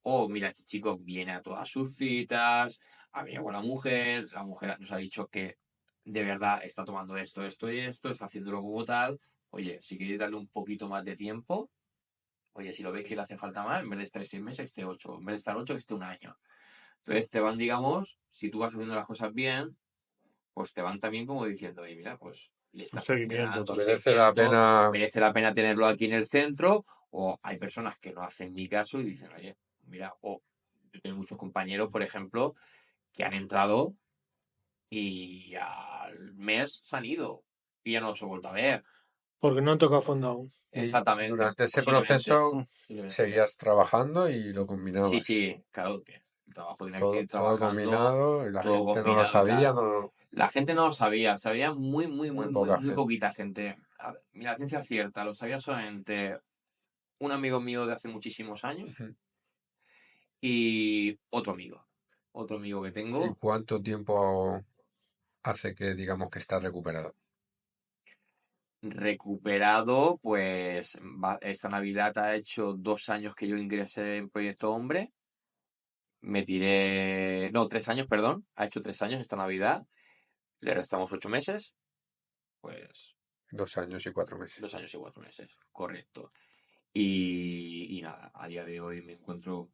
O mira, este chico viene a todas sus citas, ha venido con la mujer nos ha dicho que de verdad está tomando esto y esto, está haciéndolo como tal. Oye, si queréis darle un poquito más de tiempo, oye, si lo veis que le hace falta más, en vez de estar 6 meses, que esté 8. En vez de estar 8, que esté un año. Entonces te van, digamos, si tú vas haciendo las cosas bien, pues te van también como diciendo, oye, mira, pues le Un está seguimiento funcionando, un también. Merece la seguimiento, pena. merece la pena tenerlo aquí en el centro, o hay personas que no hacen mi caso y dicen, oye, mira, o yo tengo muchos compañeros, por ejemplo, que han entrado y al mes se han ido y ya no los he vuelto a ver. porque no han tocado fondo aún. Y Exactamente, durante ese posiblemente. proceso seguías trabajando y lo Sí, combinabas. sí, claro, que el trabajo tenía que seguir Todo trabajando, combinado y la todo gente no lo combinado, sabía, claro. no, La gente no lo sabía, sabía muy poca muy gente. poquita gente. Mira, la ciencia cierta, lo sabía solamente un amigo mío de hace muchísimos años Ujú. y otro amigo que ¿Y tengo, cuánto tiempo hace que digamos que está recuperado? recuperado, pues esta Navidad ha hecho 2 años que yo ingresé en Proyecto Hombre, me tiré, no, 3 años, perdón, ha hecho 3 años esta Navidad, le restamos 8 meses, pues 2 años y 4 meses. 2 años y 4 meses, correcto. Y nada, a día de hoy me encuentro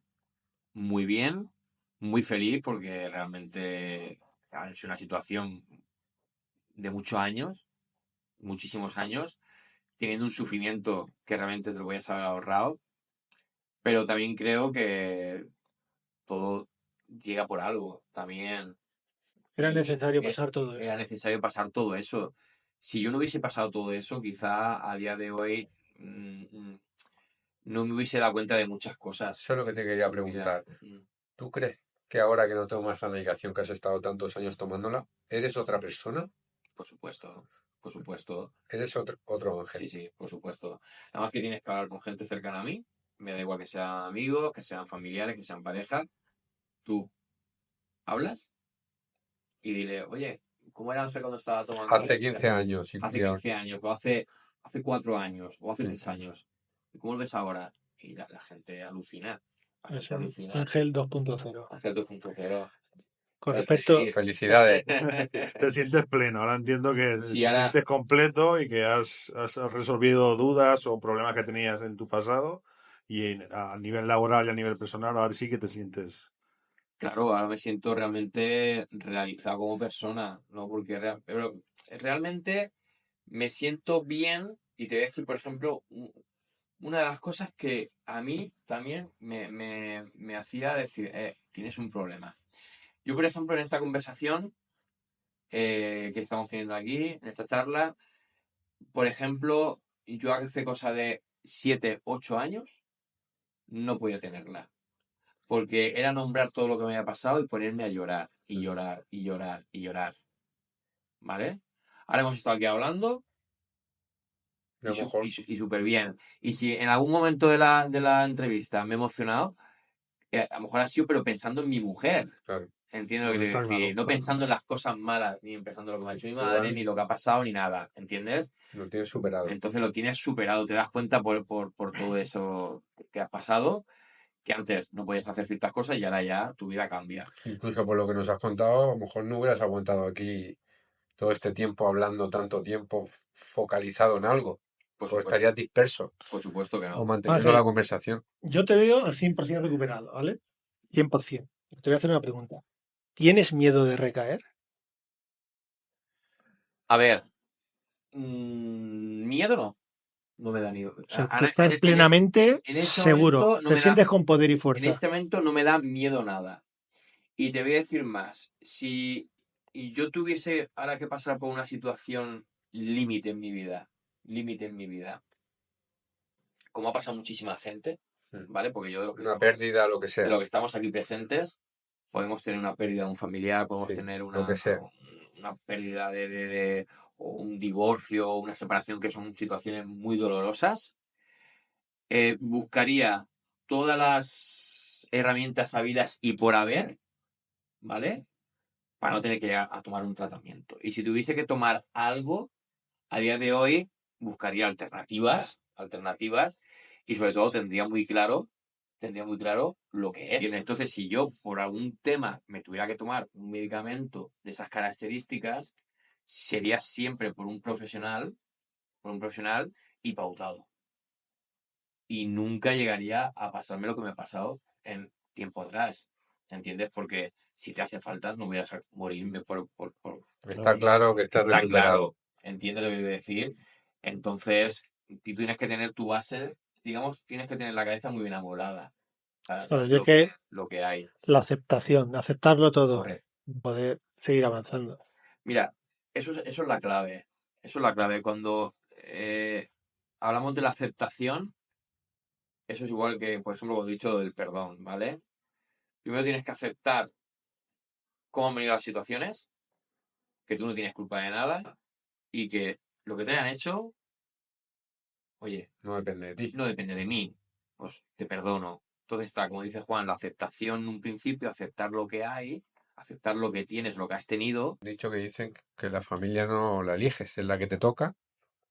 muy bien, muy feliz porque realmente ha sido una situación de muchos años, muchísimos años, teniendo un sufrimiento que realmente te lo voy a saber ahorrado, pero también creo que todo llega por algo también. Era Y necesario pasar todo eso. era necesario pasar todo eso. Si yo no hubiese pasado todo eso, quizá a día de hoy no me hubiese dado cuenta de muchas cosas Eso es lo que te quería en mi vida. preguntar. ¿Tú crees que ahora que no tomas la medicación, que has estado tantos años tomándola, eres otra persona? Por supuesto, por supuesto. Eres otro ángel. Sí, sí, por supuesto. Nada más que tienes que hablar con gente cercana a mí. Me da igual que sean amigos, que sean familiares, que sean pareja. Tú hablas y dile, oye, ¿Cómo era Ángel cuando estaba tomando? Hace 15 años. Hace 15 años, o hace 4 años, o hace Sí. 3 años. ¿Y cómo lo ves ahora? Y la gente alucina. La gente Eso, alucina. Ángel 2.0. Ángel 2.0. Con respecto, Felicidades. Te sientes pleno. Ahora entiendo que Sí, te ahora- sientes completo y que has resolvido dudas o problemas que tenías en tu pasado. Y a nivel laboral y a nivel personal, ahora sí que te sientes. Claro, ahora me siento realmente realizado como persona, ¿no? Porque pero realmente me siento bien y te voy a decir, por ejemplo, una de las cosas que a mí también me hacía decir, tienes un problema. Yo, por ejemplo, en esta conversación que estamos teniendo aquí, en esta charla, por ejemplo, yo hace cosa de 7, 8 años no podía tenerla. Porque era nombrar todo lo que me había pasado y ponerme a llorar, y llorar, y llorar, y llorar. ¿Vale? Ahora hemos estado aquí hablando A lo mejor, y súper bien. Y si en algún momento de la entrevista me he emocionado, a lo mejor ha sido, pero pensando en mi mujer. claro. Entiendo lo que te Está quiero decir. claro, No claro. pensando en las cosas malas, ni pensando en lo que me ha hecho mi madre, Igual ni lo que ha pasado, ni nada. ¿Entiendes? lo tienes superado. Entonces lo tienes superado, te das cuenta por todo eso que has pasado, que antes no podías hacer ciertas cosas y ahora ya tu vida cambia. Incluso por lo que nos has contado, a lo mejor no hubieras aguantado aquí todo este tiempo hablando tanto tiempo focalizado en algo. Por O supuesto, estarías disperso por supuesto que o no. manteniendo Ángel, la conversación. yo te veo al 100% recuperado, ¿vale? 100%. Te voy a hacer una pregunta. ¿Tienes miedo de recaer? A ver, miedo no. No me da miedo. O sea, tú Ahora, estás plenamente en este seguro. momento no Te me da, sientes con poder y en fuerza. este momento no me da miedo nada. Y te voy a decir más. Si yo tuviese ahora que pasar por una situación límite en mi vida, como ha pasado muchísima gente, ¿vale? Porque yo Una pérdida, lo que de sea. lo que estamos aquí presentes, podemos tener una pérdida de un familiar, podemos Sí, tener lo que sea. una pérdida o un divorcio o una separación, que son situaciones muy dolorosas. Buscaría todas las herramientas habidas y por haber, ¿vale? Para no tener que llegar a tomar un tratamiento. Y si tuviese que tomar algo, a día de hoy buscaría alternativas, y sobre todo tendría muy claro lo que es. Entonces, si yo por algún tema me tuviera que tomar un medicamento de esas características, sería siempre por un profesional y pautado. Y nunca llegaría a pasarme lo que me ha pasado en tiempo atrás. ¿Entiendes? Porque si te hace falta, no voy a dejar morirme por. Está claro que estás Está recuperado. claro. ¿Entiendes lo que quiero decir? Entonces, tú tienes que tener tu base, digamos, tienes que tener la cabeza muy bien amoldada para Bueno, saber yo es que lo que hay. la aceptación, aceptarlo todo, Correcto. poder seguir avanzando. Mira, eso es la clave. Eso es la clave. Cuando hablamos de la aceptación, eso es igual que, por ejemplo, cuando he dicho del perdón, ¿vale? Primero tienes que aceptar cómo han venido las situaciones, que tú no tienes culpa de nada y que lo que te hayan hecho, oye, No depende de ti. no depende de mí, pues te perdono. Entonces está, como dice Juan, la aceptación en un principio, aceptar lo que hay, aceptar lo que tienes, lo que has tenido. Dicho que dicen que la familia no la eliges, es la que te toca.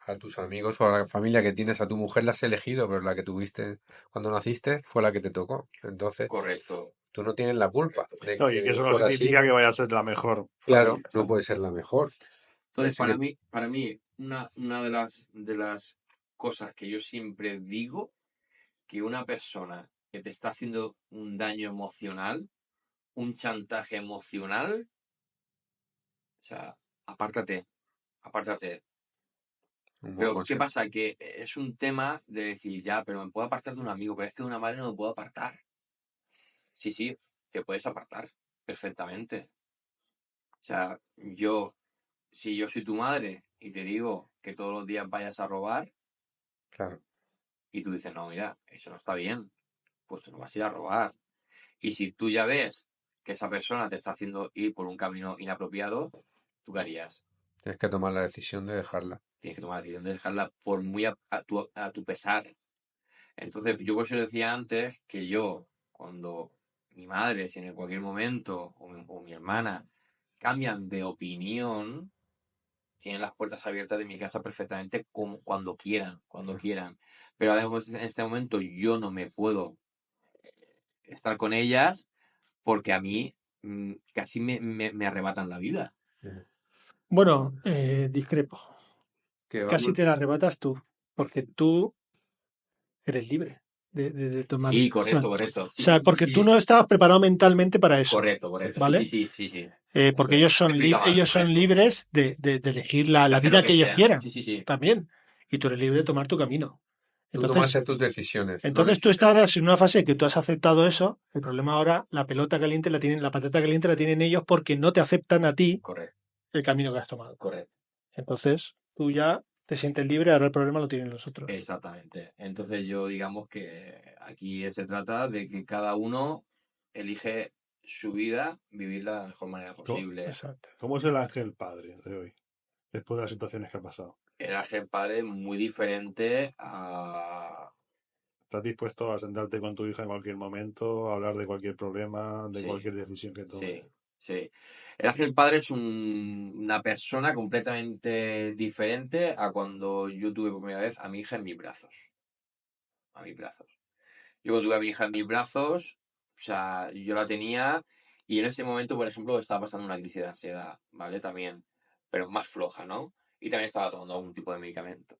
A tus amigos o a la familia que tienes, a tu mujer la has elegido, pero la que tuviste cuando naciste fue la que te tocó. Entonces, Correcto. tú no tienes la culpa de No, y que que eso no fuera así. significa que vaya a ser la mejor Claro, familia. no puede ser la mejor. Entonces, Así que para mí una de las cosas que yo siempre digo, que una persona que te está haciendo un daño emocional, un chantaje emocional, o sea, apártate. un buen Pero, ¿qué consejo. pasa? Que es un tema de decir, ya, pero me puedo apartar de un amigo, pero es que de una madre no me puedo apartar. Sí, te puedes apartar perfectamente. O sea, si yo soy tu madre y te digo que todos los días vayas a robar Claro, y tú dices, no, mira, eso no está bien, pues tú no vas a ir a robar. Y si tú ya ves que esa persona te está haciendo ir por un camino inapropiado, ¿tú qué harías? tienes que tomar la decisión de dejarla. Tienes que tomar la decisión de dejarla por muy a tu pesar. Entonces, yo por eso decía antes que yo, cuando mi madre, si en cualquier momento, o mi hermana, cambian de opinión, tienen las puertas abiertas de mi casa perfectamente como cuando quieran. Pero además en este momento yo no me puedo estar con ellas porque a mí casi me arrebatan la vida. Bueno, discrepo. Que Casi te la arrebatas tú, porque tú eres libre de tomar. Sí, O sea, correcto. o sea, porque tú no estabas preparado mentalmente para eso, Correcto. ¿vale? Sí. Porque Eso Me explicaba, ellos son correcto. libres de elegir la Hacer vida lo que ellos quieran, Sí. también. Y tú eres libre de tomar tu camino. tú Entonces, tomaste tus decisiones. entonces tú estás en una fase que tú has aceptado eso. El problema ahora, la pelota caliente la tienen, la patata caliente la tienen ellos porque no te aceptan a ti Correcto. el camino que has tomado. Correcto. Entonces, tú ya te sientes libre, ahora el problema lo tienen los otros. Exactamente. Entonces yo digamos que aquí se trata de que cada uno elige su vida, vivirla de la mejor manera posible. Exacto. ¿Cómo es el ángel padre de hoy? Después de las situaciones que ha pasado. Era ser padre muy diferente a... ¿Estás dispuesto a sentarte con tu hija en cualquier momento, a hablar de cualquier problema, de Sí, cualquier decisión que tome? sí. El ángel padre es una persona completamente diferente a cuando yo tuve por primera vez a mi hija en mis brazos. A mis brazos. Yo cuando tuve a mi hija en mis brazos, o sea, yo la tenía y en ese momento, por ejemplo, estaba pasando una crisis de ansiedad, ¿vale? También, pero más floja, ¿no? Y también estaba tomando algún tipo de medicamento.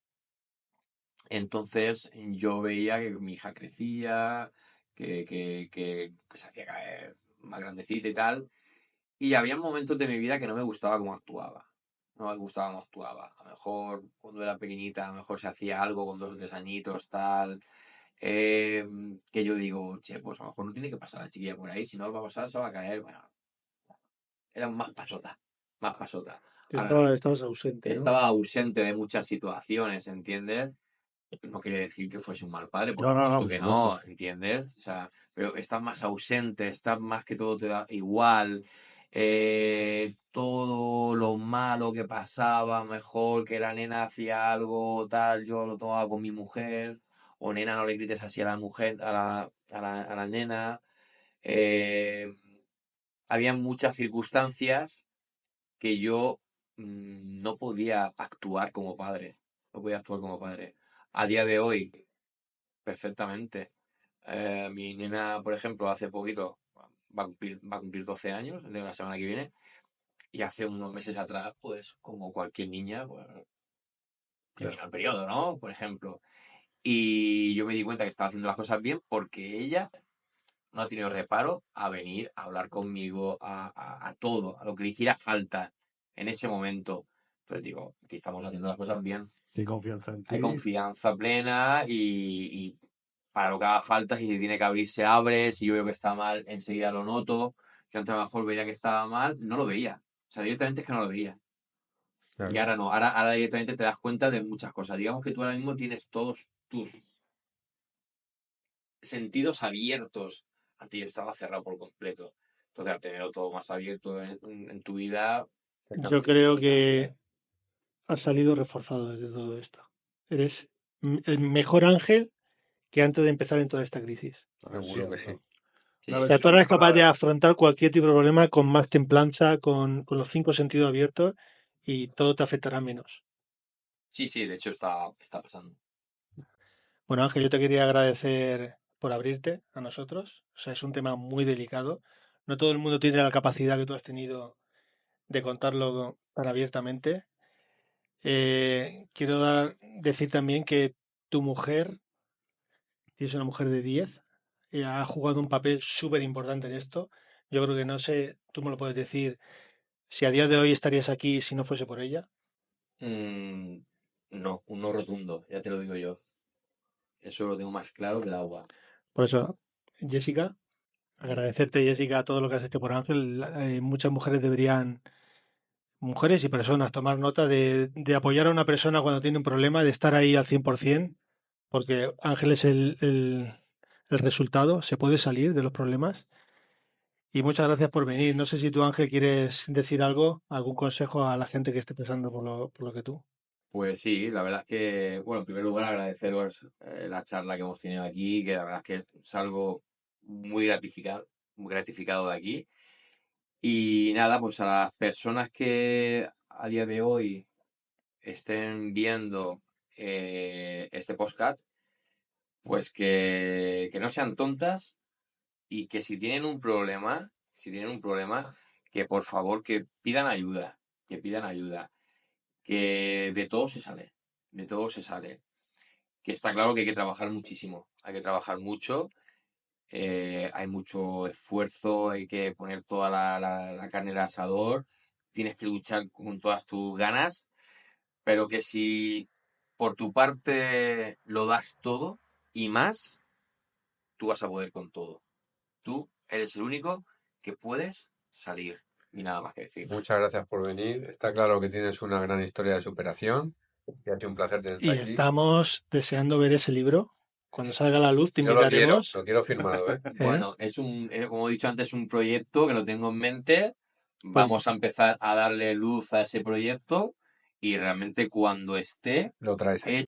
Entonces yo veía que mi hija crecía, que se hacía caer más grandecita y tal. Y había momentos de mi vida que no me gustaba cómo actuaba. No me gustaba cómo actuaba. A lo mejor cuando era pequeñita, a lo mejor se hacía algo con 2 o 3 añitos, tal. Que yo digo, che, pues a lo mejor no tiene que pasar la chiquilla por ahí, si no va a pasar, se va a caer. Bueno, era más pasota, más pasota. Ahora, Estabas ausente, ¿no? estaba ausente de muchas situaciones, ¿entiendes? No quiere decir que fuese un mal padre, por No, supuesto por que supuesto. no, ¿entiendes? O sea, pero estás más ausente, estás más que todo te da igual. Todo lo malo que pasaba, mejor que la nena hacía algo tal, yo lo tomaba con mi mujer, o nena, no le grites así a la mujer, a la nena. Eh, Había muchas circunstancias que yo no podía actuar como padre. No podía actuar como padre. A día de hoy, perfectamente. Mi nena, por ejemplo, hace poquito va a cumplir 12 años, de la semana que viene, y hace unos meses atrás, pues como cualquier niña, pues terminó el periodo, ¿no? Por ejemplo. Y yo me di cuenta que estaba haciendo las cosas bien porque ella no ha tenido reparo a venir a hablar conmigo, a todo, a lo que le hiciera falta en ese momento. Entonces digo, aquí estamos haciendo las cosas bien. Hay confianza en Hay ti. confianza plena y para lo que haga falta, si se tiene que abrir, se abre. Si yo veo que está mal, enseguida lo noto. Yo antes a lo mejor veía que estaba mal, no lo veía. O sea, directamente es que no lo veía. Claro. Y ahora no, ahora directamente te das cuenta de muchas cosas. Digamos que tú ahora mismo tienes todos tus sentidos abiertos. Antes yo estaba cerrado por completo. Entonces, al tenerlo todo más abierto en tu vida, Yo creo que has salido reforzado de todo esto. Eres el mejor ángel que antes de empezar en toda esta crisis. Seguro que sí. sí, O sea, tú ahora eres capaz de afrontar cualquier tipo de problema con más templanza, con los 5 sentidos abiertos y todo te afectará menos. sí, de hecho está pasando. Bueno, Ángel, yo te quería agradecer por abrirte a nosotros. O sea, es un tema muy delicado. No todo el mundo tiene la capacidad que tú has tenido de contarlo tan abiertamente. Quiero decir también que tu mujer, tienes una mujer de 10, ha jugado un papel súper importante en esto. Yo creo que no sé, tú me lo puedes decir, si a día de hoy estarías aquí si no fuese por ella. No, un no rotundo, ya te lo digo yo. Eso lo tengo más claro que el agua. Por eso, Jessica, agradecerte, Jessica, todo lo que has hecho por Ángel. Muchas mujeres deberían, mujeres y personas, tomar nota de apoyar a una persona cuando tiene un problema, de estar ahí al 100%, porque Ángel es el resultado, se puede salir de los problemas. Y muchas gracias por venir. No sé si tú, Ángel, quieres decir algo, algún consejo a la gente que esté pasando por lo que tú. Pues sí, la verdad es que, bueno, en primer lugar agradeceros la charla que hemos tenido aquí, que la verdad es que es algo muy gratificado de aquí. Y nada, pues a las personas que a día de hoy estén viendo este podcast, pues que no sean tontas y que si tienen un problema, que por favor que pidan ayuda, que de todo se sale, de todo se sale. Que está claro que hay que trabajar muchísimo, hay que trabajar mucho, hay mucho esfuerzo, hay que poner toda la carne al asador, tienes que luchar con todas tus ganas, pero que si por tu parte lo das todo y más, tú vas a poder con todo. Tú eres el único que puedes salir y nada más que decir. Muchas gracias por venir. Está claro que tienes una gran historia de superación y ha sido un placer tenerte Y aquí. estamos deseando ver ese libro. Cuando salga a la luz te Yo lo invitaremos. quiero firmado, ¿eh? Bueno, como he dicho antes, un proyecto que lo tengo en mente. Pues Vamos a empezar a darle luz a ese proyecto y realmente cuando esté Lo traes aquí. hecho